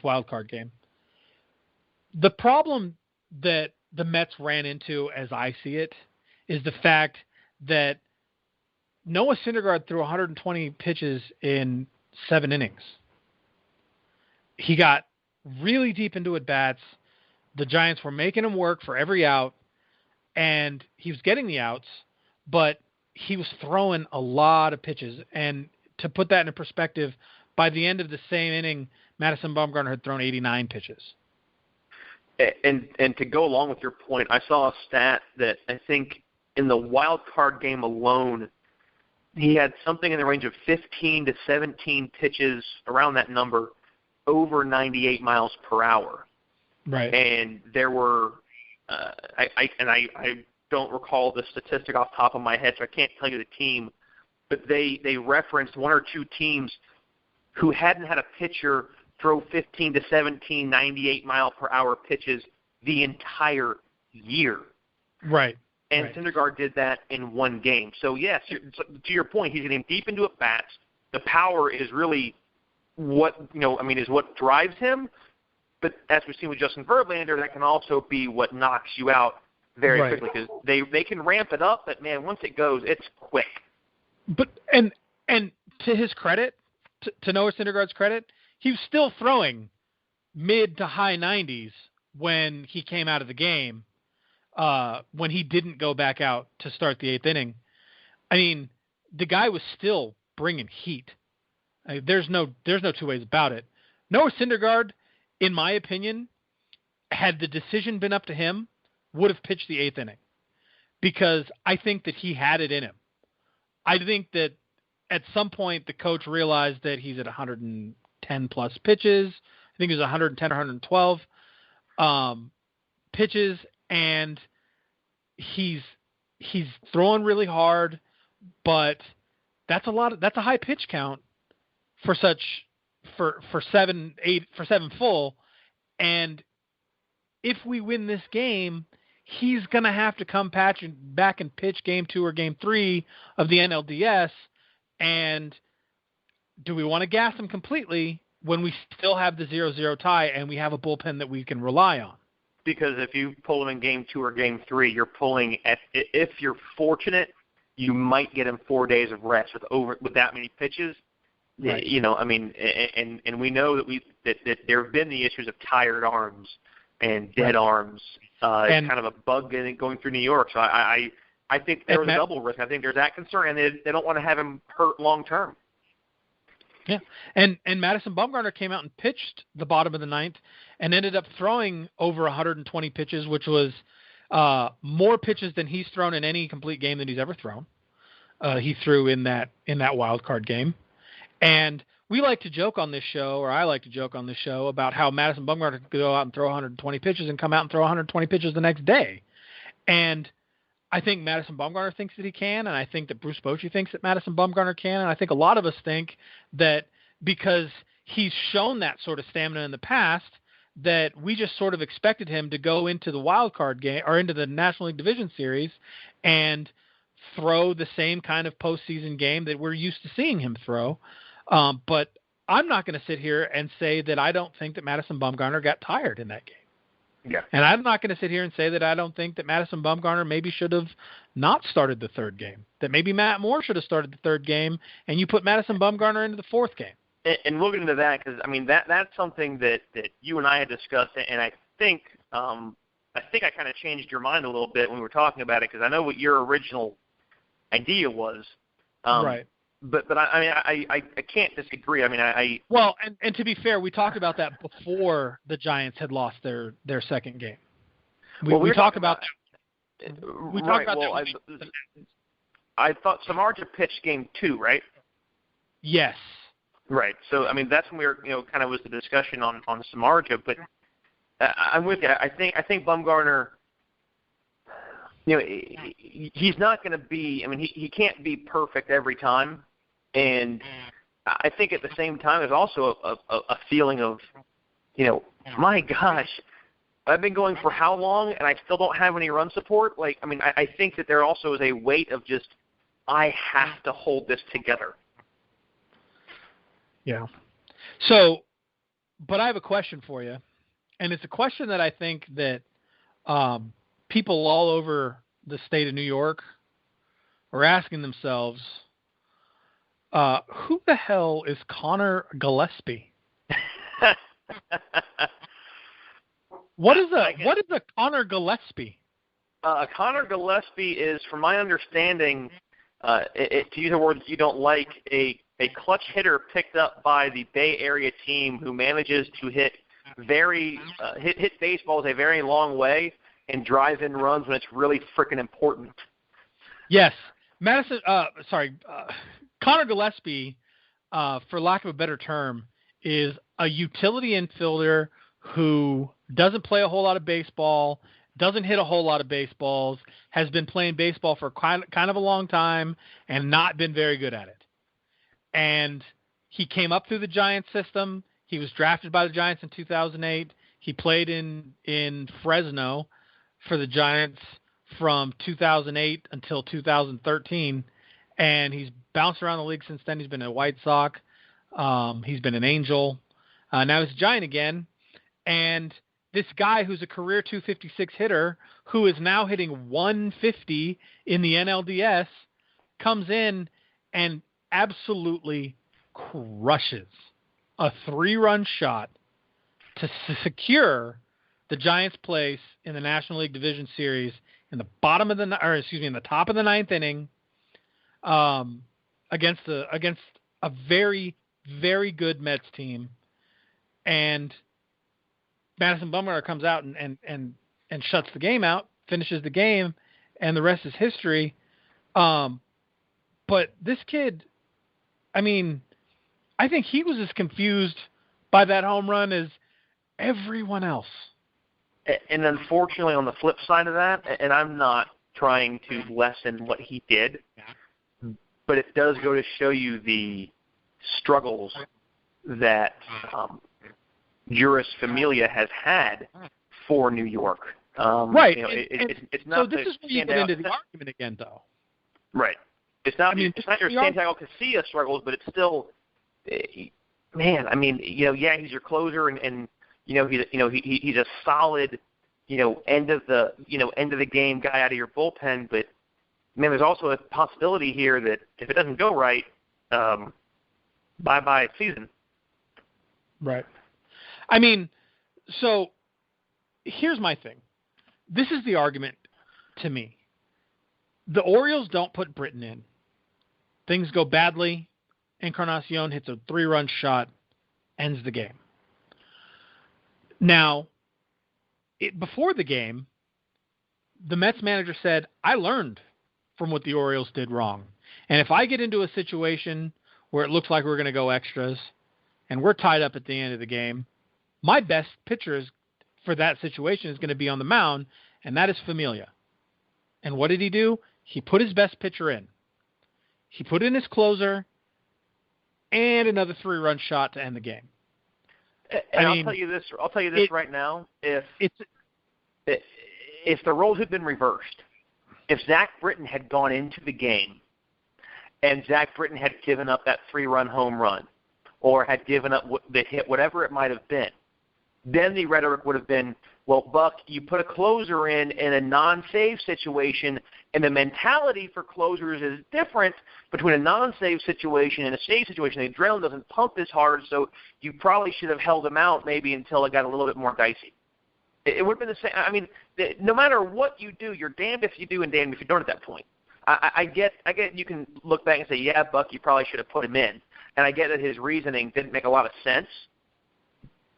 wild card game. The problem that the Mets ran into, as I see it, is the fact that Noah Syndergaard threw 120 pitches in 7 innings. He got really deep into at-bats. The Giants were making him work for every out, and he was getting the outs, but he was throwing a lot of pitches. And to put that into perspective, by the end of the same inning, Madison Bumgarner had thrown 89 pitches. And to go along with your point, I saw a stat that I think in the wild card game alone, he had something in the range of 15 to 17 pitches, around that number, over 98 miles per hour. Right. And there were, I don't recall the statistic off the top of my head, so I can't tell you the team, but they referenced one or two teams who hadn't had a pitcher throw 15 to 17, 98 mile per hour pitches the entire year. Right. And right. Syndergaard did that in one game. So, yes, to your point, he's getting deep into at bats. The power is really what, is what drives him. But as we've seen with Justin Verlander, that can also be what knocks you out very right. quickly, because they can ramp it up, but, man, once it goes, it's quick. But and to his credit, to Noah Syndergaard's credit, he was still throwing mid to high 90s when he came out of the game, when he didn't go back out to start the eighth inning. I mean, the guy was still bringing heat. There's no two ways about it. Noah Syndergaard, in my opinion, had the decision been up to him, would have pitched the eighth inning, because I think that he had it in him. I think that at some point the coach realized that he's at 110 plus pitches. I think it was 110 or 112 pitches, and he's throwing really hard, but that's a high pitch count for seven full. And if we win this game, he's going to have to come back and pitch game 2 or game 3 of the NLDS. And do we want to gas him completely when we still have the 0-0 tie and we have a bullpen that we can rely on? Because if you pull him in game 2 or game 3, you're pulling if you're fortunate, you might get him 4 days of rest with that many pitches. Right. And we know that there have been the issues of tired arms and dead arms. It's kind of a bug going through New York. So I think there was a double risk. I think there's that concern, and they don't want to have him hurt long term. Yeah, and Madison Bumgarner came out and pitched the bottom of the ninth and ended up throwing over 120 pitches, which was more pitches than he's thrown in any complete game that he's ever thrown. He threw in that wild card game. And we like to joke on this show, or I like to joke on this show, about how Madison Bumgarner could go out and throw 120 pitches and come out and throw 120 pitches the next day. And I think Madison Bumgarner thinks that he can, and I think that Bruce Bochy thinks that Madison Bumgarner can, and I think a lot of us think that because he's shown that sort of stamina in the past, that we just sort of expected him to go into the wild card game or into the National League Division Series and throw the same kind of postseason game that we're used to seeing him throw. But I'm not going to sit here and say that I don't think that Madison Bumgarner got tired in that game. Yeah. And I'm not going to sit here and say that I don't think that Madison Bumgarner maybe should have not started the third game, that maybe Matt Moore should have started the third game and you put Madison Bumgarner into the fourth game. And we'll get into that because, that's something that you and I had discussed, and I think I kind of changed your mind a little bit when we were talking about it, because I know what your original idea was. Right. But I can't disagree. Well, and to be fair, we talked about that before the Giants had lost their second game. We talked about that. We talked about that. I thought Samardzija pitched game 2, right? Yes. Right. So that's when we were kind of was the discussion on Samardzija. But I'm with you. I think Bumgarner. He's not going to be. He can't be perfect every time. And I think at the same time, there's also a feeling of, my gosh, I've been going for how long and I still don't have any run support? I think that there also is a weight of just, I have to hold this together. Yeah. So, but I have a question for you. And it's a question that I think that people all over the state of New York are asking themselves. Who the hell is Connor Gillespie? What is a Connor Gillespie? Connor Gillespie is, from my understanding, to use a word that you don't like, a clutch hitter picked up by the Bay Area team who manages to hit baseballs a very long way and drive in runs when it's really freaking important. Yes. Connor Gillespie, for lack of a better term, is a utility infielder who doesn't play a whole lot of baseball, doesn't hit a whole lot of baseballs, has been playing baseball for kind of a long time and not been very good at it. And he came up through the Giants system. He was drafted by the Giants in 2008. He played in Fresno for the Giants from 2008 until 2013, and he's bounced around the league since then. He's been a White Sox. He's been an Angel. Now he's a Giant again. And this guy who's a career 256 hitter who is now hitting 150 in the NLDS comes in and absolutely crushes a 3-run shot to secure the Giants' place in the National League Division Series in the in the top of the 9th inning, against a very, very good Mets team. And Madison Bumgarner comes out and shuts the game out, finishes the game, and the rest is history. But this kid, I mean, I think he was as confused by that home run as everyone else. And unfortunately, on the flip side of that, and I'm not trying to lessen what he did, but it does go to show you the struggles that Juris Familia has had for New York. Right. It's not. So this is where you get into the argument again, though. Right. It's not. It's not your Santiago Casilla struggles, but it's still, man. I mean, yeah, he's your closer, and he's a solid, end of the game guy out of your bullpen. But man, there's also a possibility here that if it doesn't go right, bye season. Right. I mean, so here's my thing. This is the argument to me. The Orioles don't put Britton in. Things go badly. Encarnacion hits a 3-run shot, ends the game. Now, before the game, the Mets manager said, I learned from what the Orioles did wrong. And if I get into a situation where it looks like we're going to go extras and we're tied up at the end of the game, my best pitcher for that situation is going to be on the mound, and that is Familia. And what did he do? He put his best pitcher in. He put in his closer and another 3-run shot to end the game. And I'll tell you this right now. If the roles had been reversed, if Zach Britton had gone into the game and Zach Britton had given up that 3-run home run or had given up the hit, whatever it might have been, then the rhetoric would have been, well, Buck, you put a closer in a non-save situation, and the mentality for closers is different between a non-save situation and a save situation. The adrenaline doesn't pump as hard, so you probably should have held him out maybe until it got a little bit more dicey. It would have been the same. I mean, no matter what you do, you're damned if you do and damned if you don't at that point. I get you can look back and say, yeah, Buck, you probably should have put him in. And I get that his reasoning didn't make a lot of sense.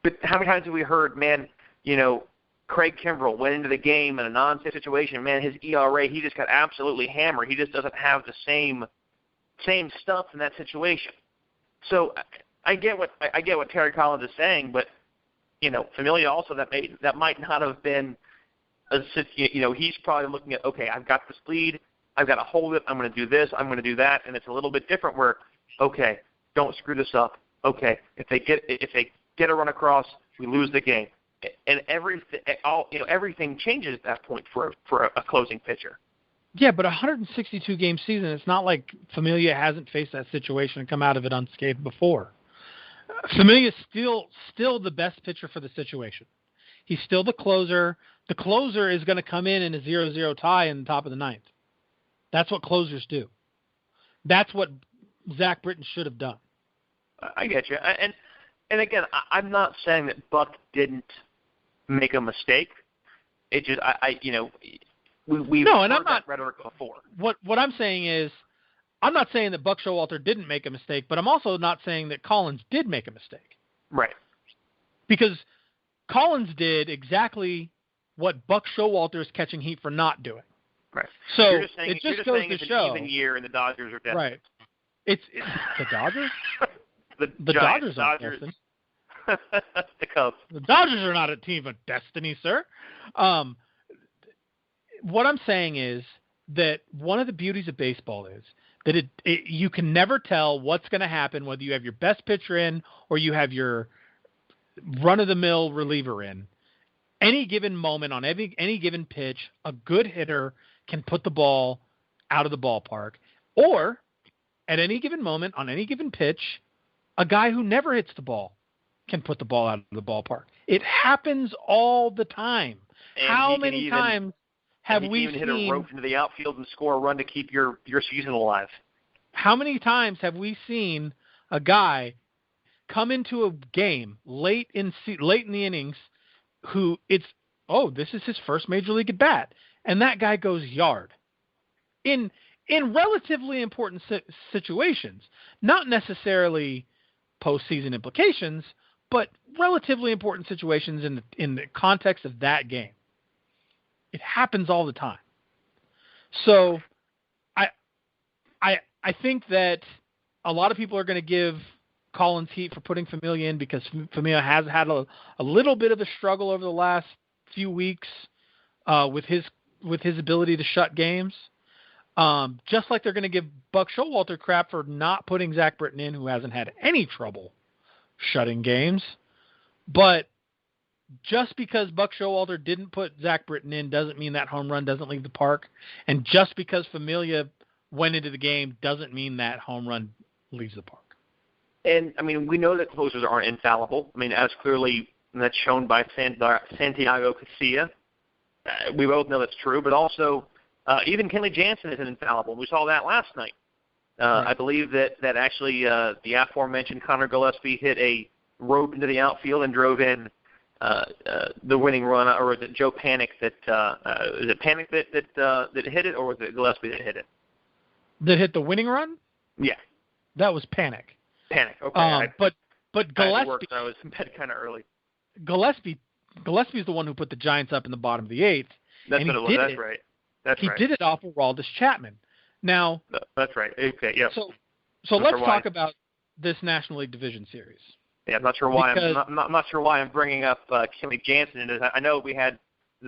But how many times have we heard, man, Craig Kimbrell went into the game in a non-save situation. Man, his ERA, he just got absolutely hammered. He just doesn't have the same stuff in that situation. So I get what Terry Collins is saying, but Familia also that might not have been he's probably looking at, okay, I've got this lead, I've got to hold it, I'm going to do this, I'm going to do that, and it's a little bit different where, okay, don't screw this up. Okay, if they get a run across, we lose the game. And everything changes at that point for a closing pitcher. Yeah, but a 162-game season, it's not like Familia hasn't faced that situation and come out of it unscathed before. Familia's still the best pitcher for the situation. He's still the closer. The closer is going to come in a 0-0 tie in the top of the 9th. That's what closers do. That's what Zach Britton should have done. I get you. And again, I'm not saying that Buck didn't make a mistake. It just, we've heard that rhetoric before. What I'm saying is, I'm not saying that Buck Showalter didn't make a mistake, but I'm also not saying that Collins did make a mistake. Right. Because Collins did exactly what Buck Showalter is catching heat for not doing. Right. So you're just saying, it just goes to it's show. an even year, and the Dodgers are destined. Right. It's the Dodgers. the Dodgers aren't Dodgers. destined. The Cubs. The Dodgers are not a team of destiny, sir. What I'm saying is that one of the beauties of baseball is that you can never tell what's going to happen, whether you have your best pitcher in or you have your run-of-the-mill reliever in. Any given moment on any given pitch, a good hitter can put the ball out of the ballpark. Or at any given moment on any given pitch, a guy who never hits the ball can put the ball out of the ballpark. It happens all the time. And how many times have we seen hit a rope into the outfield and score a run to keep your season alive? How many times have we seen a guy come into a game late in the innings who this is his first major league at bat, and that guy goes yard in relatively important situations, not necessarily postseason implications, but relatively important situations in the context of that game. It happens all the time. So I think that a lot of people are going to give Collins heat for putting Familia in because Familia has had a little bit of a struggle over the last few weeks with his ability to shut games. Just like they're going to give Buck Showalter crap for not putting Zach Britton in, who hasn't had any trouble shutting games. But just because Buck Showalter didn't put Zach Britton in doesn't mean that home run doesn't leave the park. And just because Familia went into the game doesn't mean that home run leaves the park. And, I mean, we know that closers aren't infallible. I mean, as clearly that's shown by Santiago Casilla. We both know that's true. But also, even Kenley Jansen isn't infallible. We saw that last night. Right. I believe that actually the aforementioned Connor Gillespie hit a rope into the outfield and drove in the winning run, or was it Joe Panic is it Panic that hit it, or was it Gillespie that hit it? That hit the winning run? Yeah. That was Panic. Panic, okay. But Gillespie... Work, so I was in bed kind of early. Gillespie's the one who put the Giants up in the bottom of the eighth. That's what it was. That's right. He did it off of Aroldis Chapman. Now... That's right. Okay, yeah. So let's talk about this National League Division Series. Yeah, I'm not sure why I'm not sure why I'm bringing up Kenley Jansen. I know we had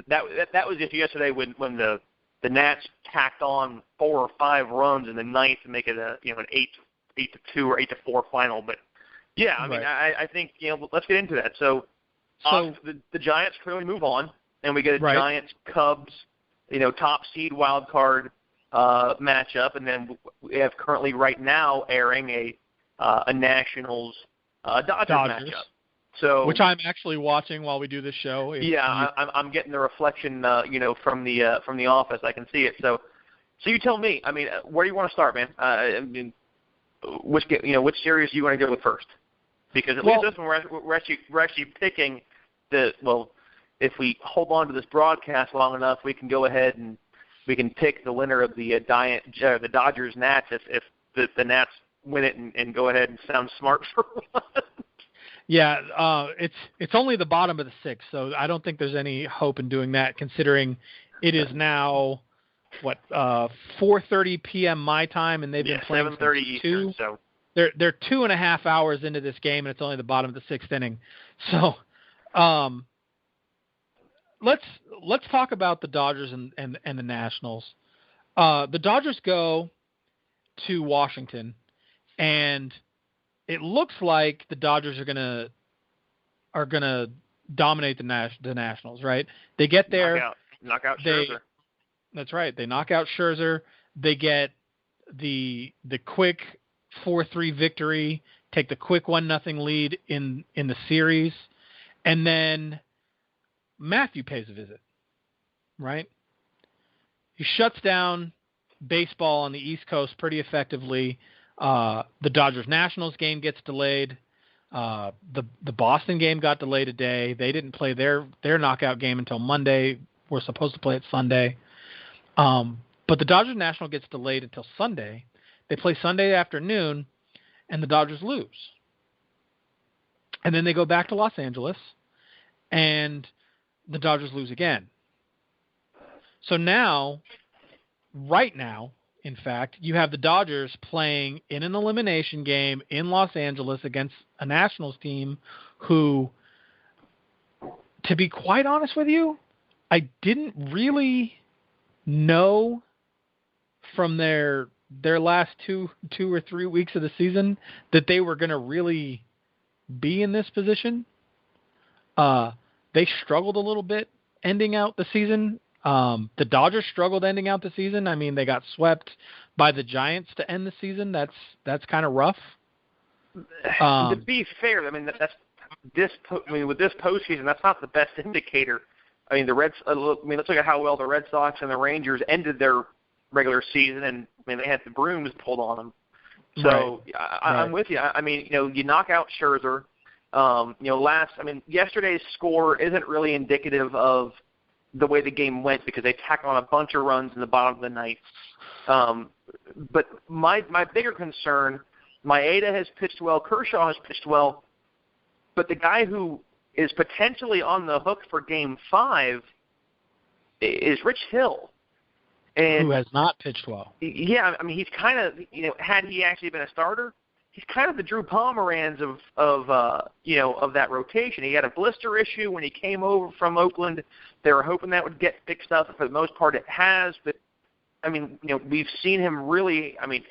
that was just yesterday when the Nats tacked on 4 or 5 runs in the ninth to make it an 8-2 or 8-4 final. But yeah, I mean, I think let's get into that. So the Giants clearly move on, and we get a Giants Cubs top seed wild card matchup, and then we have currently right now airing a Nationals Dodgers matchup. So, which I'm actually watching while we do this show. I'm getting the reflection, from the office. I can see it. So you tell me. I mean, where do you want to start, man? I mean, which series do you want to go with first? Because at least this one we're actually picking if we hold on to this broadcast long enough, we can go ahead and we can pick the winner of the Dodgers Nats if the Nats win it and go ahead and sound smart for once. Yeah, it's only the bottom of the sixth, so I don't think there's any hope in doing that, considering it is now 4:30 p.m. my time, and they've been playing 7:30 Eastern. So they're 2.5 hours into this game, and it's only the bottom of the sixth inning. So, let's talk about the Dodgers and the Nationals. The Dodgers go to Washington, and it looks like the Dodgers are gonna dominate the Nationals, right? They get there, knock out Scherzer. That's right. They knock out Scherzer. They get the quick 4-3 victory, take the quick 1-0 lead in the series, and then Matthew pays a visit, right? He shuts down baseball on the East Coast pretty effectively. The Dodgers-Nationals game gets delayed. The Boston game got delayed a day. They didn't play their knockout game until Monday. We're supposed to play it Sunday. But the Dodgers-National gets delayed until Sunday. They play Sunday afternoon, and the Dodgers lose. And then they go back to Los Angeles, and the Dodgers lose again. So now right now, in fact, you have the Dodgers playing in an elimination game in Los Angeles against a Nationals team who, to be quite honest with you, I didn't really know from their last two or 3 weeks of the season that they were going to really be in this position. They struggled a little bit ending out the season. The Dodgers struggled ending out the season. I mean, they got swept by the Giants to end the season. That's kind of rough. To be fair, I mean with this postseason, that's not the best indicator. I mean, let's look at how well the Red Sox and the Rangers ended their regular season, and I mean they had the brooms pulled on them. So right. I'm with you. I mean, you knock out Scherzer. Yesterday's score isn't really indicative of the way the game went because they tacked on a bunch of runs in the bottom of the ninth. But my bigger concern, Maeda has pitched well, Kershaw has pitched well, but the guy who is potentially on the hook for Game 5 is Rich Hill. And who has not pitched well. Yeah, I mean, he's kind of, had he actually been a starter, he's kind of the Drew Pomeranz of that rotation. He had a blister issue when he came over from Oakland. They were hoping that would get fixed up. For the most part, it has. But I mean, we've seen him really. I mean,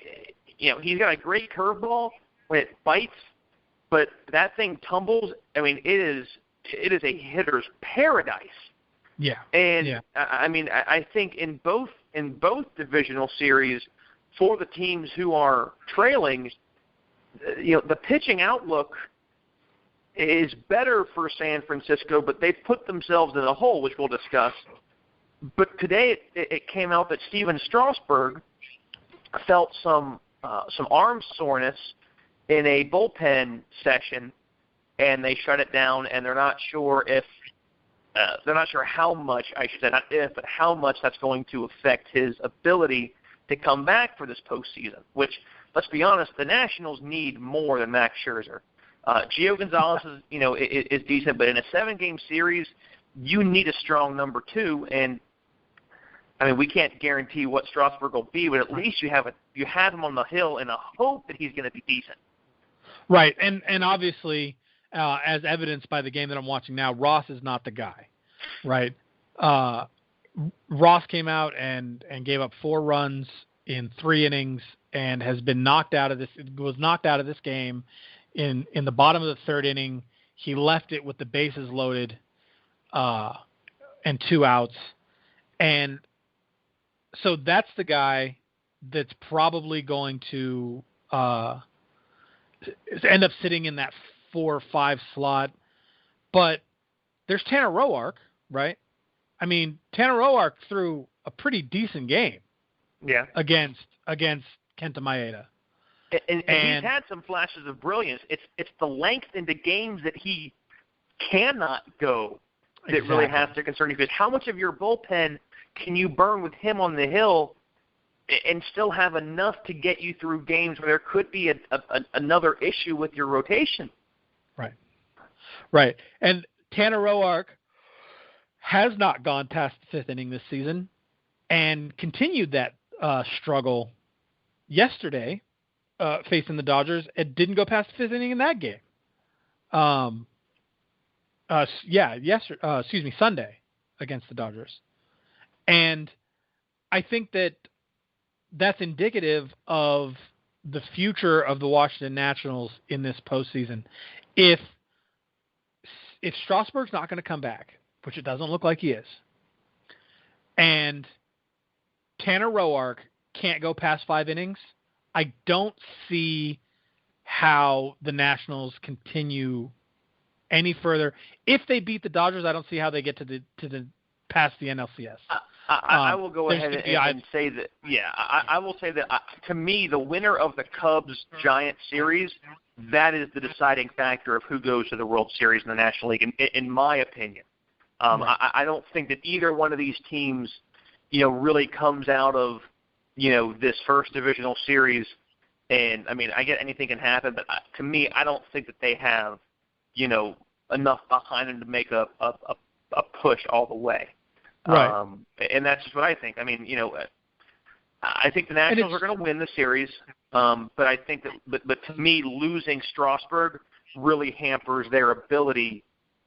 he's got a great curveball when it bites, but that thing tumbles. I mean, it is a hitter's paradise. Yeah. And I mean, I think in both divisional series for the teams who are trailing, the pitching outlook is better for San Francisco, but they've put themselves in a hole, which we'll discuss. But today it came out that Steven Strasburg felt some arm soreness in a bullpen session, and they shut it down, and they're not sure how much, I should say, not if, but how much that's going to affect his ability to come back for this postseason, which, let's be honest, the Nationals need more than Max Scherzer. Gio Gonzalez is decent, but in a 7-game series, you need a strong number 2. And I mean, we can't guarantee what Strasburg will be, but at least you have him on the hill in a hope that he's going to be decent. Right, and obviously, as evidenced by the game that I'm watching now, Ross is not the guy. Right, Ross came out and gave up 4 runs in 3 innings and has been knocked out of this. Was knocked out of this game in the bottom of the 3rd inning. He left it with the bases loaded and 2 outs, and so that's the guy that's probably going to end up sitting in that 4 or 5 slot. But there's Tanner Roark, right? I mean, Tanner Roark threw a pretty decent game. Yeah. Against Kenta Maeda. And he's had some flashes of brilliance. It's the length into games that he cannot go that really has to concern you, because how much of your bullpen can you burn with him on the hill and still have enough to get you through games where there could be another issue with your rotation? Right. And Tanner Roark has not gone past the 5th inning this season and continued that struggle yesterday facing the Dodgers. It didn't go past the 5th inning in that game. Sunday against the Dodgers. And I think that's indicative of the future of the Washington Nationals in this postseason. If Strasburg's not going to come back, which it doesn't look like he is, and Tanner Roark can't go past 5 innings, I don't see how the Nationals continue any further. If they beat the Dodgers, I don't see how they get to the past the NLCS. I will go ahead and say that. Yeah, I will say that to me, the winner of the Cubs-Giants series, that is the deciding factor of who goes to the World Series in the National League, in my opinion. I don't think that either one of these teams, really comes out of, this first divisional series. And I mean, I get anything can happen, but to me, I don't think that they have, enough behind them to make a push all the way. Right. And that's just what I think. I mean, I think the Nationals are going to win the series, but I think that, but to me, losing Strasburg really hampers their ability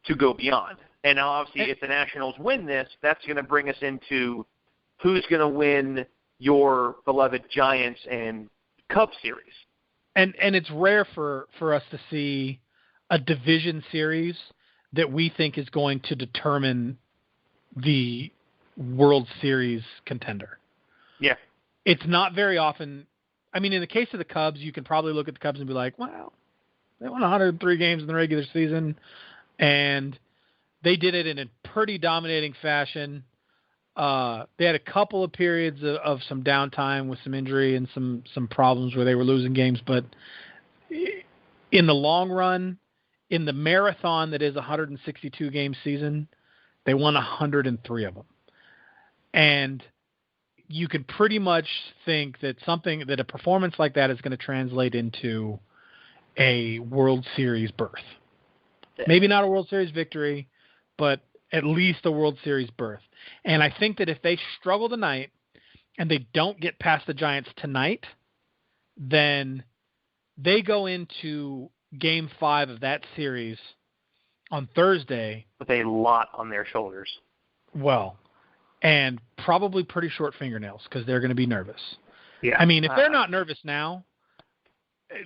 to go beyond. And now, obviously, if the Nationals win this, that's going to bring us into who's going to win your beloved Giants and Cubs series. And it's rare for us to see a division series that we think is going to determine the World Series contender. Yeah. It's not very often. I mean, in the case of the Cubs, you can probably look at the Cubs and be like, well, they won 103 games in the regular season, and they did it in a pretty dominating fashion. They had a couple of periods of some downtime with some injury and some problems where they were losing games. But in the long run, in the marathon that is a 162-game season, they won 103 of them. And you could pretty much think that a performance like that is going to translate into a World Series berth. Maybe not a World Series victory, but at least a World Series berth. And I think that if they struggle tonight and they don't get past the Giants tonight, then they go into Game 5 of that series on Thursday with a lot on their shoulders. Well, and probably pretty short fingernails because they're going to be nervous. Yeah. I mean, if they're not nervous now,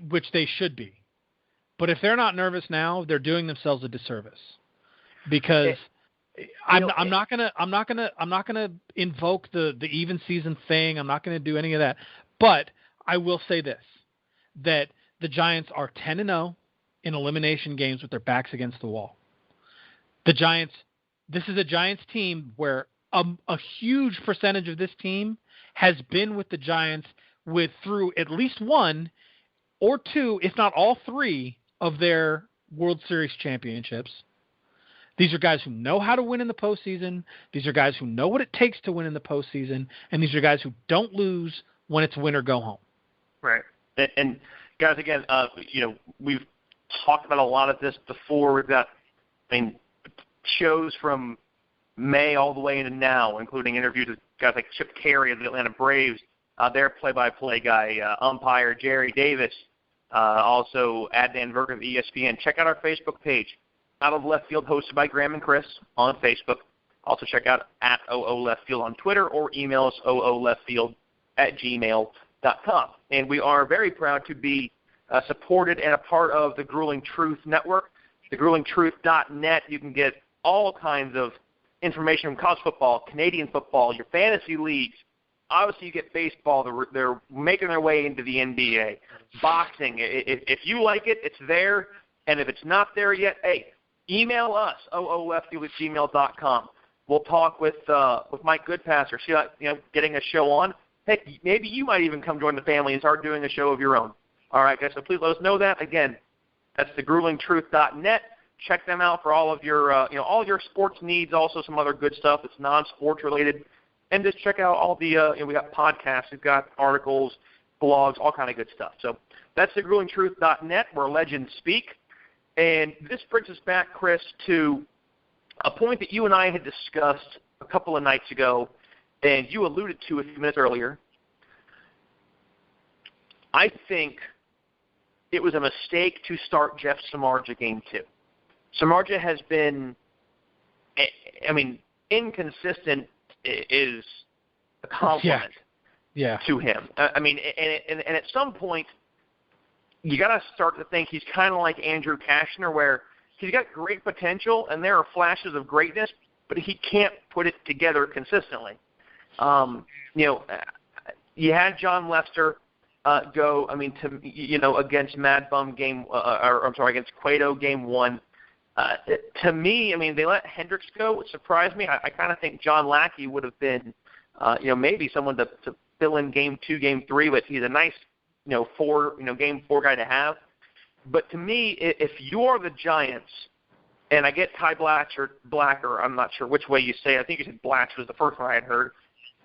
which they should be, but if they're not nervous now, they're doing themselves a disservice because I'm not gonna invoke the even season thing. I'm not gonna do any of that. But I will say this: that the Giants are 10-0 in elimination games with their backs against the wall. This is a Giants team where a huge percentage of this team has been with the Giants through at least one or two, if not all three, of their World Series championships. These are guys who know how to win in the postseason. These are guys who know what it takes to win in the postseason. And these are guys who don't lose when it's win or go home. Right. And guys, again, we've talked about a lot of this before. We've got, shows from May all the way into now, including interviews with guys like Chip Carey of the Atlanta Braves, their play-by-play guy, umpire Jerry Davis, also Adnan Virk of ESPN. Check out our Facebook page, Out of Left Field, hosted by Graham and Chris on Facebook. Also check out at OO Left Field on Twitter or email us ooleftfield@gmail.com. And we are very proud to be supported and a part of the Grueling Truth Network, thegruelingtruth.net. You can get all kinds of information from college football, Canadian football, your fantasy leagues. Obviously, you get baseball. They're making their way into the NBA. Boxing. If you like it, it's there. And if it's not there yet, hey, email us, ooleftfield@gmail.com. We'll talk with Mike Goodpasser, see getting a show on. Heck, maybe you might even come join the family and start doing a show of your own. All right, guys, so please let us know that. Again, that's thegruelingtruth.net. Check them out for all of your all your sports needs, also some other good stuff that's non-sports related. And just check out all the we got podcasts, we've got articles, blogs, all kind of good stuff. So that's thegruelingtruth.net, where legends speak. And this brings us back, Chris, to a point that you and I had discussed a couple of nights ago, and you alluded to a few minutes earlier. I think it was a mistake to start Jeff Samardzija Game 2. Samardzija has been, inconsistent is a compliment to him. And at some point, you got to start to think he's kind of like Andrew Kashner, where he's got great potential and there are flashes of greatness, but he can't put it together consistently. You had John Lester go, against Mad Bum against Cueto Game 1. To me, they let Hendricks go, which surprised me. I kind of think John Lackey would have been, maybe someone to fill in Game 2, Game 3, but he's a nice, Game 4 guy to have. But to me, if you're the Giants, and I get Ty Blacker, I'm not sure which way you say it. I think you said Blatch was the first one I had heard.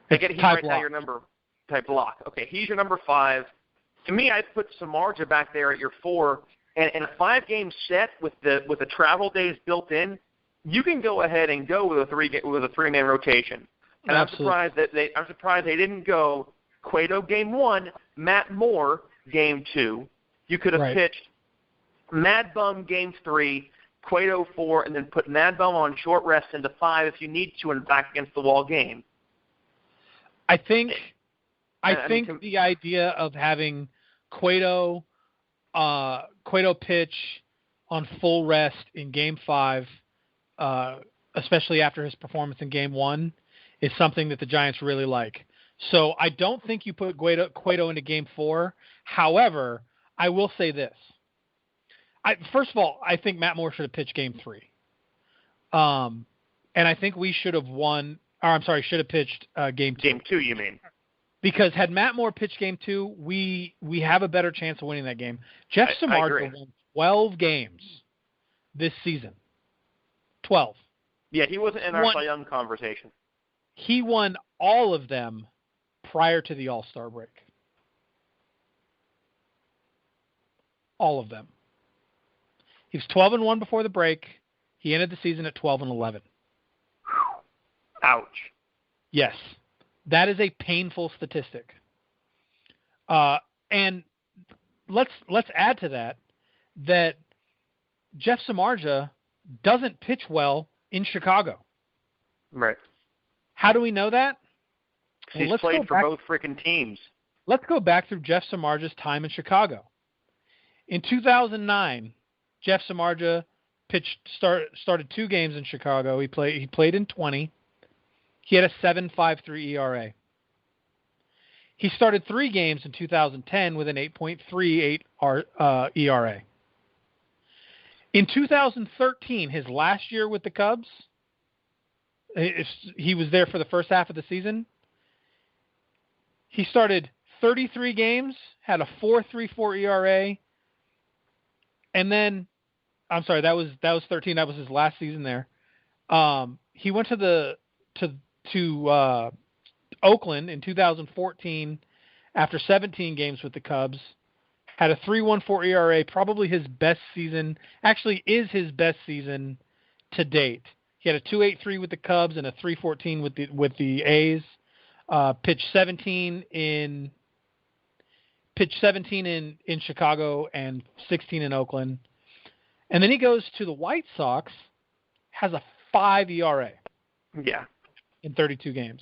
I get him right now your number, Ty Block. Okay, he's your number 5. To me, I'd put Samardzija back there at your 4. And a 5-game set with the travel days built in, you can go ahead and go with a 3-man rotation. And I'm surprised they didn't go Cueto game 1, Matt Moore game 2. You could have pitched Mad Bum game 3, Cueto 4, and then put Mad Bum on short rest into 5 if you need to in back against the wall game. I think the idea of having Cueto pitch on full rest in Game 5, especially after his performance in Game 1, is something that the Giants really like. So I don't think you put Cueto into Game 4. However, I will say this. First of all, I think Matt Moore should have pitched Game 3. And I think we should have should have pitched Game 2. Game 2, you mean? Because had Matt Moore pitched Game 2, we have a better chance of winning that game. Jeff Samardzija won 12 games this season. 12. Yeah, he wasn't in our Cy Young conversation. He won all of them prior to the All-Star break. All of them. He was 12-1 before the break. He ended the season at 12-11. Ouch. Yes. That is a painful statistic. And let's add to that Jeff Samardzija doesn't pitch well in Chicago. Right. How do we know that? He's played for both freaking teams. Let's go back through Jeff Samardzija's time in Chicago. In 2009, Jeff Samardzija started 2 games in Chicago. He played in 20. He had a 7.53 ERA. He started 3 games in 2010 with an 8.38 ERA. In 2013, his last year with the Cubs, he was there for the first half of the season. He started 33 games, had a 4.34 ERA, and then, I'm sorry, that was 13. That was his last season there. He went to Oakland in 2014 after 17 games with the Cubs. Had a 3.14 ERA, probably his best season. Actually, is his best season to date. He had a 2.83 with the Cubs and a 3.14 with the A's. Pitched 17 in Chicago and 16 in Oakland. And then he goes to the White Sox, has a 5 ERA. Yeah. In 32 games.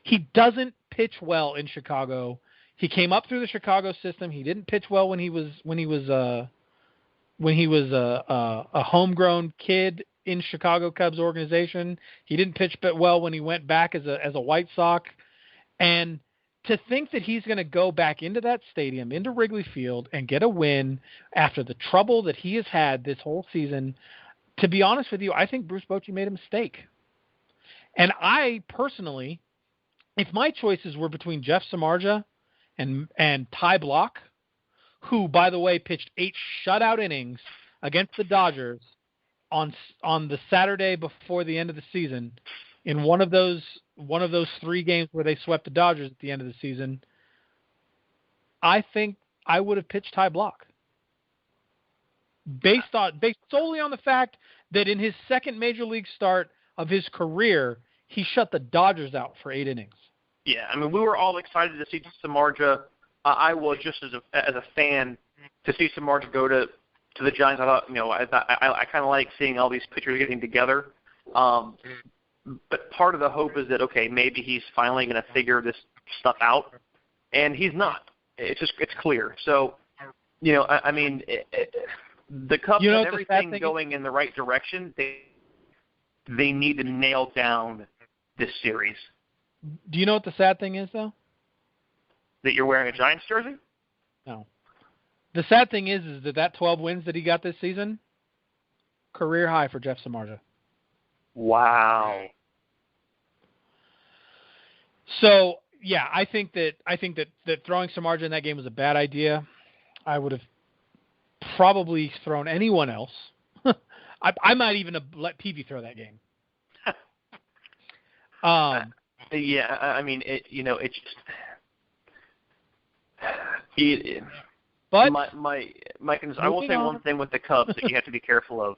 He doesn't pitch well in Chicago. He came up through the Chicago system. He didn't pitch well when he was a homegrown kid in Chicago Cubs organization. He didn't pitch well when he went back as a White Sox. And to think that he's going to go back into that stadium, into Wrigley Field, and get a win after the trouble that he has had this whole season, to be honest with you, I think Bruce Bochy made a mistake. And I personally, if my choices were between Jeff Samardzija and Ty Blach, who, by the way, pitched 8 shutout innings against the Dodgers on the Saturday before the end of the season, in one of those 3 games where they swept the Dodgers at the end of the season, I think I would have pitched Ty Blach. Based solely on the fact that in his second major league start of his career, he shut the Dodgers out for 8 innings. Yeah, I mean, we were all excited to see Samardzija. I was just as a fan to see Samardzija go to the Giants. I thought, I kind of like seeing all these pitchers getting together. But part of the hope is that, okay, maybe he's finally going to figure this stuff out, and he's not. It's clear. So, the Cubs have everything going in the right direction. They need to nail down this series. Do you know what the sad thing is, though? That you're wearing a Giants jersey? No. The sad thing is that 12 wins that he got this season, career high for Jeff Samardzija. Wow. So, yeah, I think that throwing Samardzija in that game was a bad idea. I would have probably thrown anyone else. I might even have let Peavy throw that game. Yeah, I mean, it's just. But I will say one thing with the Cubs that you have to be careful of.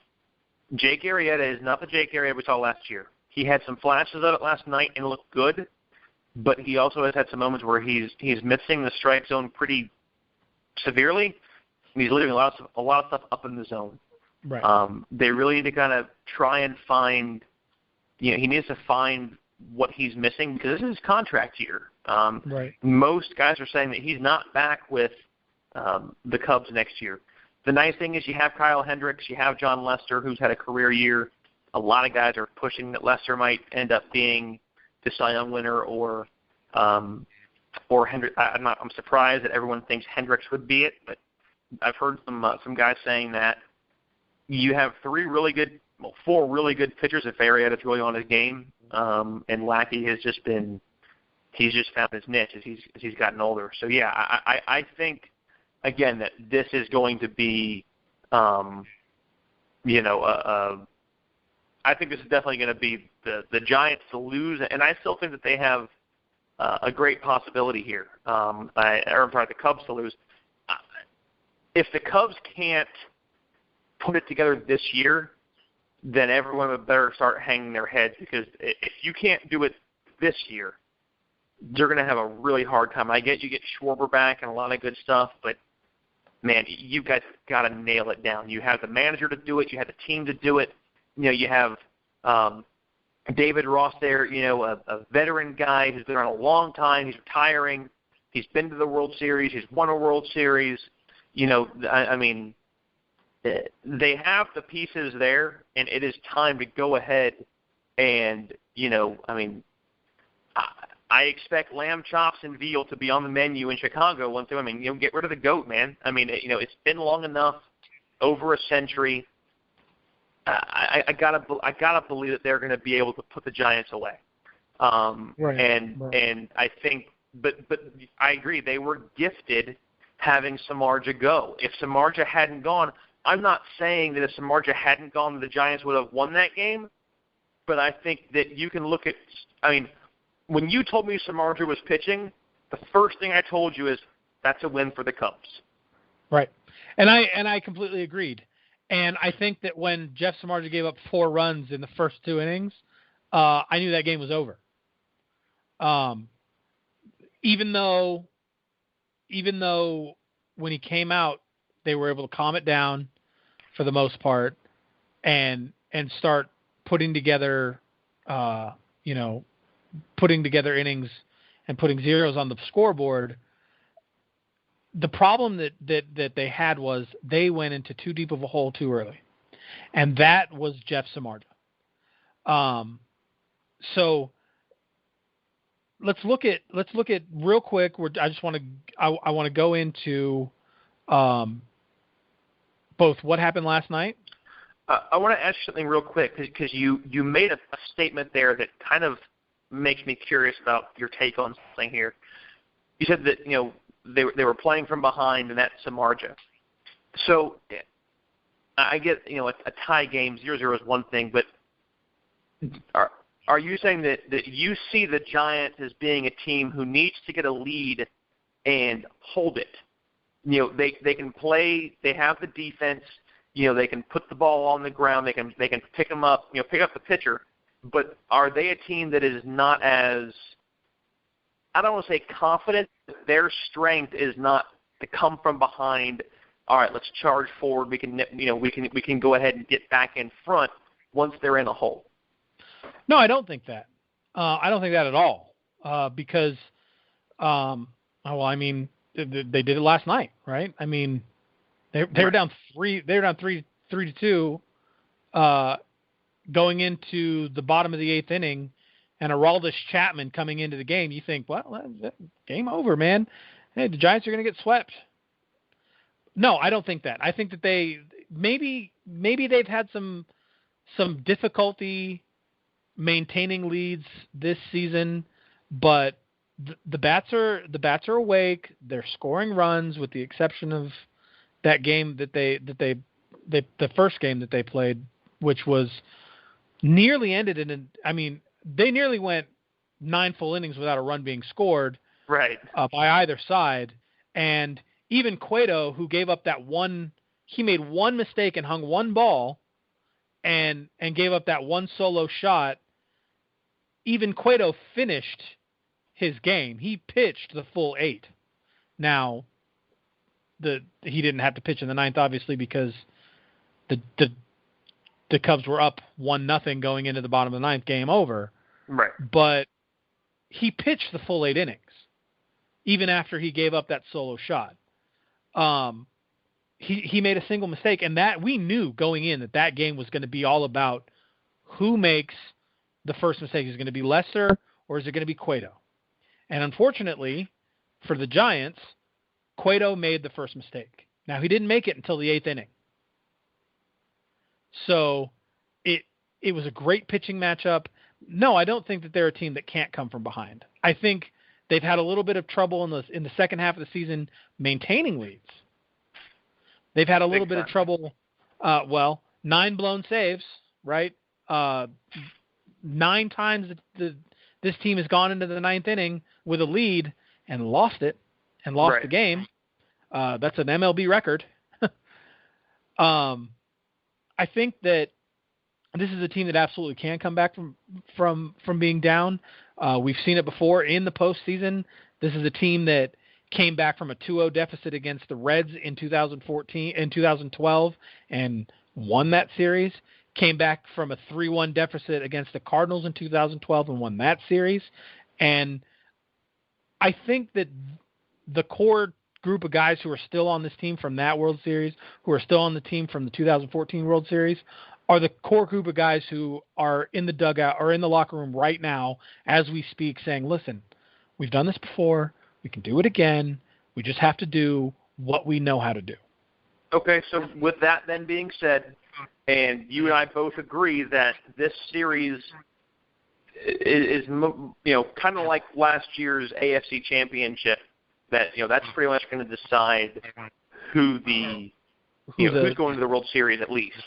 Jake Arrieta is not the Jake Arrieta we saw last year. He had some flashes of it last night and looked good, but he also has had some moments where he's missing the strike zone pretty severely. He's leaving a lot of stuff up in the zone. Right. They really need to kind of try and find, he needs to find what he's missing because this is his contract year. Right. Most guys are saying that he's not back with the Cubs next year. The nice thing is you have Kyle Hendricks, you have John Lester, who's had a career year. A lot of guys are pushing that Lester might end up being the Cy Young winner or Hendricks. I'm surprised that everyone thinks Hendricks would be it, but I've heard some guys saying that you have four really good pitchers if Arrieta's really on his game, and Lackey has just found his niche as he's gotten older. So yeah, I think again that this is going to be, I think this is definitely going to be the Giants to lose, and I still think that they have a great possibility here. The Cubs to lose. If the Cubs can't put it together this year, then everyone would better start hanging their heads because if you can't do it this year, you're going to have a really hard time. I get you get Schwarber back and a lot of good stuff, but, man, you guys got to nail it down. You have the manager to do it. You have the team to do it. You have David Ross there, a veteran guy who's been around a long time. He's retiring. He's been to the World Series. He's won a World Series. I mean, they have the pieces there, and it is time to go ahead and, I expect lamb chops and veal to be on the menu in Chicago once they, get rid of the goat, man. It's been long enough, over a century. I gotta believe that they're going to be able to put the Giants away. Right. And I think, but I agree, they were gifted having Samardzija go. If Samardzija hadn't gone, I'm not saying that if Samardzija hadn't gone, the Giants would have won that game, but I think that you can look at, when you told me Samardzija was pitching, the first thing I told you is that's a win for the Cubs. Right. And I completely agreed. And I think that when Jeff Samardzija gave up 4 runs in the first 2 innings, I knew that game was over. Even though when he came out, they were able to calm it down for the most part and start putting together innings and putting zeros on the scoreboard. The problem that they had was they went into too deep of a hole too early, and that was Jeff Samardzija. So let's look at real quick. I want to go into both what happened last night. I want to ask you something real quick because you made a statement there that kind of makes me curious about your take on something here. You said that they were playing from behind, and that's Samardzija. So I get a tie game 0-0 is one thing, but are you saying that you see the Giants as being a team who needs to get a lead and hold it? They can play. They have the defense. They can put the ball on the ground. They can pick them up. Pick up the pitcher. But are they a team that is not as, I don't want to say confident, but their strength is not to come from behind. All right, let's charge forward. We can go ahead and get back in front once they're in a hole. No, I don't think that. I don't think that at all. Because, they did it last night, right? They were down 3-2, going into the bottom of the 8th inning, and Aroldis Chapman coming into the game. You think, well, game over, man. Hey, the Giants are going to get swept. No, I don't think that. I think that they maybe they've had some difficulty maintaining leads this season, but the bats are awake. They're scoring runs, with the exception of that game that the first game that they played, which was nearly ended they nearly went 9 full innings without a run being scored, right, by either side. And even Cueto, who gave up that one, he made one mistake and hung one ball, and gave up that one solo shot. Even Cueto finished his game. He pitched the full 8. Now, he didn't have to pitch in the 9th, obviously, because the Cubs were up 1-0 going into the bottom of the 9th, game over. Right. But he pitched the full 8 innings, even after he gave up that solo shot. He made a single mistake, and that we knew going in that game was going to be all about who makes the first mistake. Is it going to be Lester or is it going to be Cueto? And unfortunately for the Giants, Cueto made the first mistake. Now, he didn't make it until the 8th inning. So it was a great pitching matchup. No, I don't think that they're a team that can't come from behind. I think they've had a little bit of trouble in the second half of the season maintaining leads. They've had a little bit of trouble. 9 blown saves, right? 9 times this team has gone into the 9th inning with a lead and lost it and lost the game. That's an MLB record. I think that this is a team that absolutely can come back from being down. We've seen it before in the postseason. This is a team that came back from a 2-0 deficit against the Reds in 2012 and won that series. Came back from a 3-1 deficit against the Cardinals in 2012 and won that series. And I think that the core group of guys who are still on this team from that World Series, who are still on the team from the 2014 World Series, are the core group of guys who are in the dugout or in the locker room right now as we speak saying, listen, we've done this before. We can do it again. We just have to do what we know how to do. Okay, so with that then being said, and you and I both agree that this series is kind of like last year's AFC Championship, that that's pretty much going to decide who's going to the World Series at least.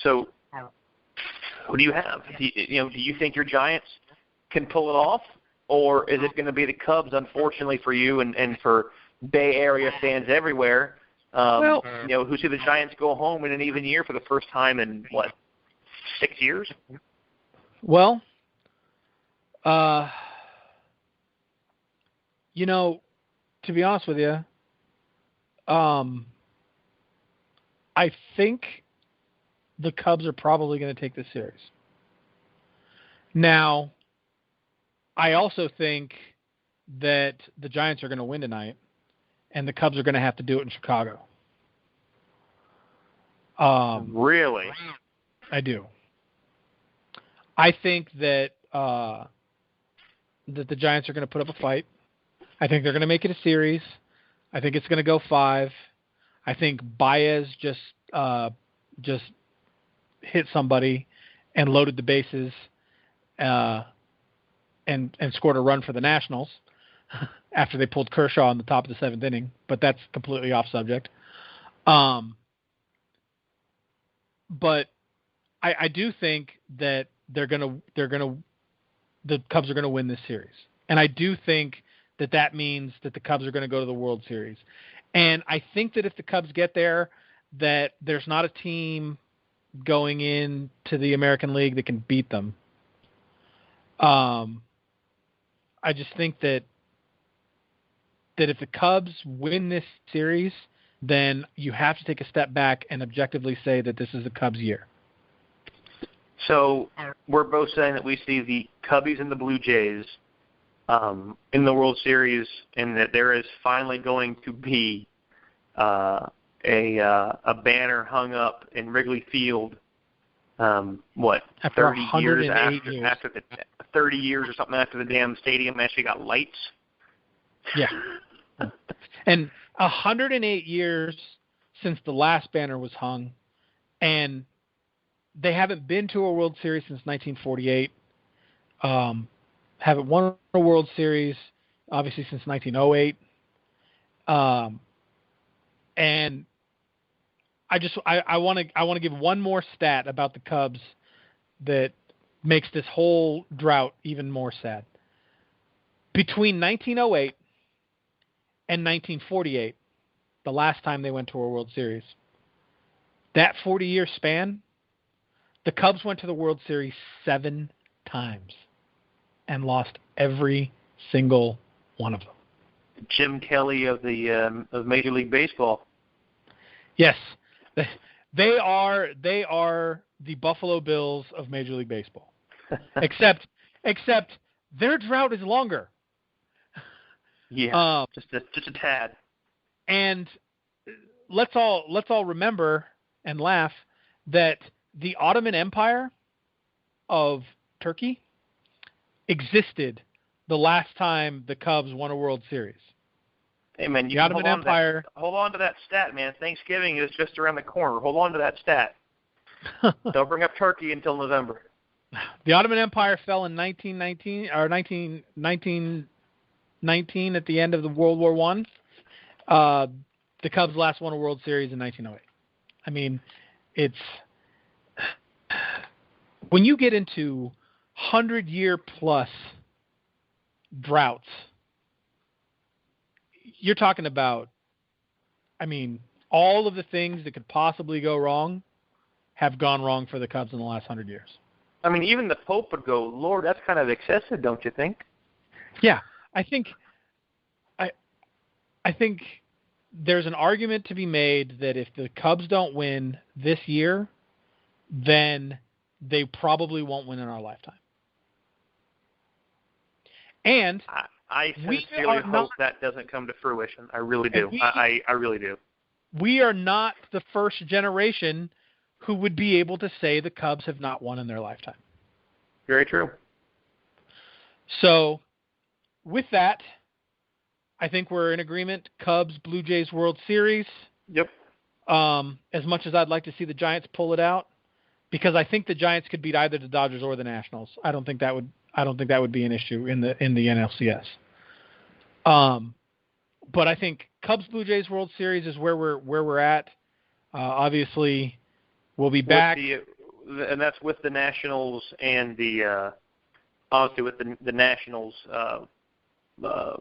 So who do you have? Do you think your Giants can pull it off? Or is it going to be the Cubs, unfortunately for you and for Bay Area fans everywhere, who see the Giants go home in an even year for the first time in, 6 years? Well, to be honest with you, I think the Cubs are probably going to take this series. Now, I also think that the Giants are going to win tonight, and the Cubs are going to have to do it in Chicago. Really? I do. I think that that the Giants are going to put up a fight. I think they're going to make it a series. I think it's going to go 5. I think Baez just hit somebody and loaded the bases and scored a run for the Nationals after they pulled Kershaw on the top of the 7th inning. But that's completely off subject. But I do think that the Cubs are going to win this series, and I do think that means that the Cubs are going to go to the World Series. And I think that if the Cubs get there, that there's not a team going into the American League that can beat them. I just think that if the Cubs win this series, then you have to take a step back and objectively say that this is the Cubs' year. So we're both saying that we see the Cubbies and the Blue Jays in the World Series, and that there is finally going to be a banner hung up in Wrigley Field. After 30 years after the 30 years or something after the damn stadium actually got lights. Yeah. And 108 years since the last banner was hung, and they haven't been to a World Series since 1948. Haven't won a World Series, obviously, since 1908. And I want to give one more stat about the Cubs that makes this whole drought even more sad. Between 1908 and 1948, the last time they went to a World Series, that 40-year span, the Cubs went to the World Series 7 times. and lost every single one of them. Jim Kelly of of Major League Baseball. Yes, they are the Buffalo Bills of Major League Baseball. except their drought is longer. Yeah, just a tad. And let's all remember and laugh that the Ottoman Empire of Turkey existed the last time the Cubs won a World Series. Hey, man, the Ottoman Empire. Hold on to that stat, man. Thanksgiving is just around the corner. Hold on to that stat. Don't bring up Turkey until November. The Ottoman Empire fell in 1919 at the end of the World War I. The Cubs last won a World Series in 1908. I mean, it's when you get into 100-year-plus droughts, you're talking about, I mean, all of the things that could possibly go wrong have gone wrong for the Cubs in the last 100 years. I mean, even the Pope would go, Lord, that's kind of excessive, don't you think? Yeah, I think there's an argument to be made that if the Cubs don't win this year, then they probably won't win in our lifetime. And I sincerely hope that doesn't come to fruition. I really do. I really do. We are not the first generation who would be able to say the Cubs have not won in their lifetime. Very true. So, with that, I think we're in agreement. Cubs, Blue Jays World Series. Yep. As much as I'd like to see the Giants pull it out, because I think the Giants could beat either the Dodgers or the Nationals. I don't think that would be an issue in the NLCS. But I think Cubs Blue Jays World Series is where we're at. Obviously, we'll be back, and that's with the Nationals and the obviously with the Nationals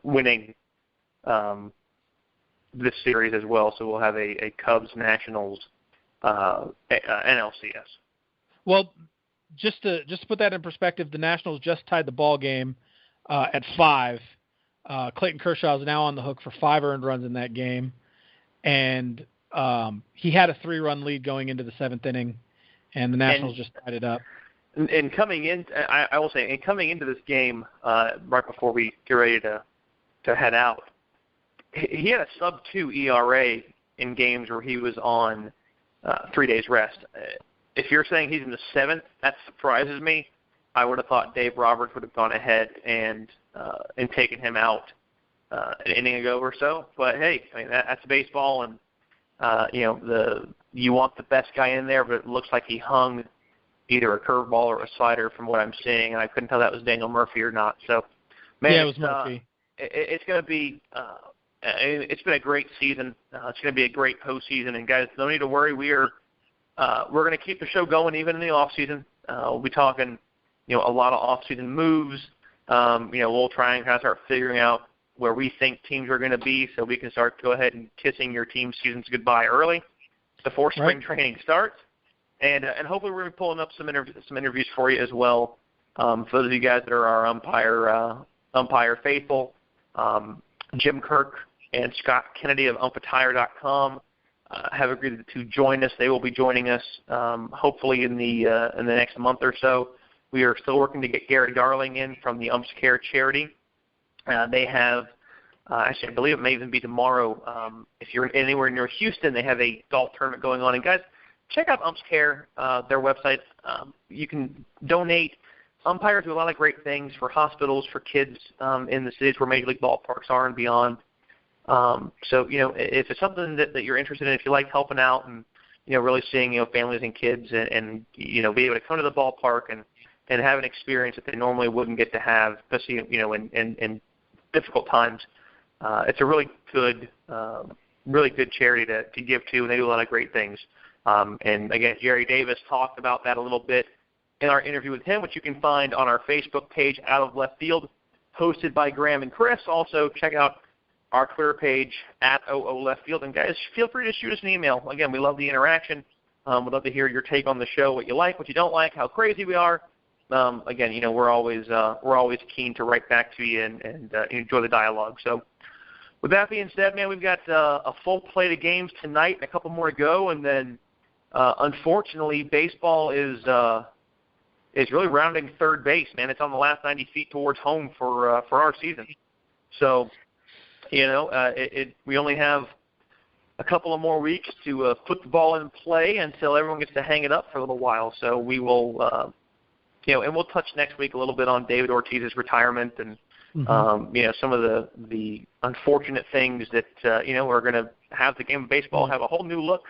winning this series as well. So we'll have a Cubs Nationals NLCS. Well, just to put that in perspective, the Nationals just tied the ball game at 5. Clayton Kershaw is now on the hook for 5 earned runs in that game, and he had a 3-run lead going into the 7th inning, and the Nationals just tied it up. And coming in, I will say, coming into this game right before we get ready to head out, he had a sub-2 ERA in games where he was on 3 days rest. If you're saying he's in the 7th, that surprises me. I would have thought Dave Roberts would have gone ahead and taken him out an inning ago or so. But hey, I mean that's baseball, and you want the best guy in there, but it looks like he hung either a curveball or a slider from what I'm seeing, and I couldn't tell that was Daniel Murphy or not. So, man, yeah, it was Murphy. It's going to be. It's been a great season. It's going to be a great postseason, and guys, don't need to worry. We're going to keep the show going even in the off season. We'll be talking, a lot of off season moves. We'll try and kind of start figuring out where we think teams are going to be, so we can start go ahead and kissing your team's seasons goodbye early before spring training starts, and hopefully we're going to be pulling up some interviews for you as well. For those of you guys that are our umpire faithful, Jim Kirk and Scott Kennedy of umpatire.com have agreed to join us. They will be joining us hopefully in the next month or so. We are still working to get Gary Darling in from the Umps Care charity. They have, actually, I believe it may even be tomorrow. If you're anywhere near Houston, they have a golf tournament going on. And guys, check out Umps Care, their website. You can donate. Umpires do a lot of great things for hospitals, for kids in the cities where Major League ballparks are and beyond. So, if it's something that you're interested in, if you like helping out and, really seeing, families and kids and be able to come to the ballpark and have an experience that they normally wouldn't get to have, especially, in difficult times, it's a really good charity to give to, and they do a lot of great things. And, again, Jerry Davis talked about that a little bit in our interview with him, which you can find on our Facebook page, Out of Left Field, hosted by Graham and Chris. Also, check out our Twitter page, at OO Left Field. And, guys, feel free to shoot us an email. Again, we love the interaction. We'd love to hear your take on the show, what you like, what you don't like, how crazy we are. again, we're always keen to write back to you and enjoy the dialogue. So with that being said, man, we've got a full plate of games tonight and a couple more to go, and then unfortunately, baseball is really rounding third base, man. It's on the last 90 feet towards home for our season. So, we only have a couple of more weeks to put the ball in play until everyone gets to hang it up for a little while. So we will, and we'll touch next week a little bit on David Ortiz's retirement and, some of the unfortunate things that, are going to have the game of baseball have a whole new look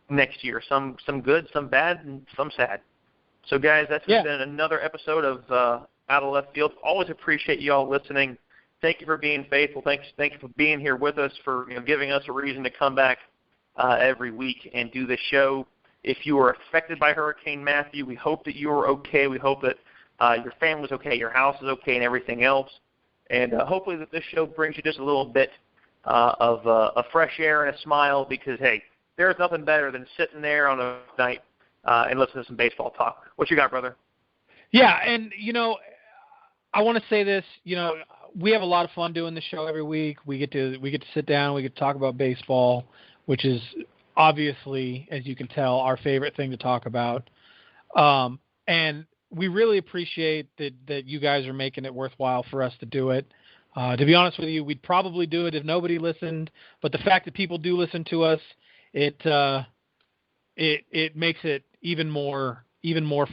next year. Some good, some bad, and some sad. So, guys, that's been another episode of Out of Left Field. Always appreciate you all listening. Thank you for being faithful. Thank you for being here with us, for giving us a reason to come back every week and do this show. If you were affected by Hurricane Matthew, we hope that you are okay. We hope that your family's okay, your house is okay, and everything else. And hopefully that this show brings you just a little bit of a fresh air and a smile, because, hey, there's nothing better than sitting there on a night and listening to some baseball talk. What you got, brother? Yeah, and, I want to say this, we have a lot of fun doing the show every week. We get to sit down, we get to talk about baseball, which is obviously, as you can tell, our favorite thing to talk about. And we really appreciate that you guys are making it worthwhile for us to do it. To be honest with you, we'd probably do it if nobody listened, but the fact that people do listen to us, it makes it even more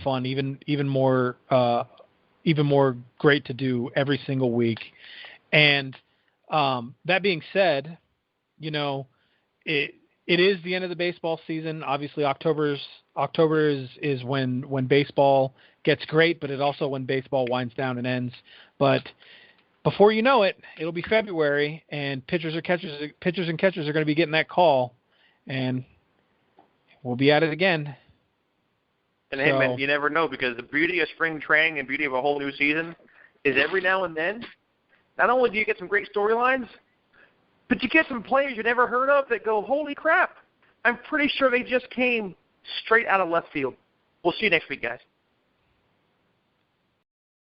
fun, even more great to do every single week. And that being said, it is the end of the baseball season. Obviously, October is when baseball gets great, but it also when baseball winds down and ends. But before you know it, it'll be February, and pitchers and catchers are going to be getting that call, and we'll be at it again. And hey, man, you never know, because the beauty of spring training and beauty of a whole new season is every now and then, not only do you get some great storylines, but you get some players you never heard of that go, holy crap, I'm pretty sure they just came straight out of left field. We'll see you next week, guys.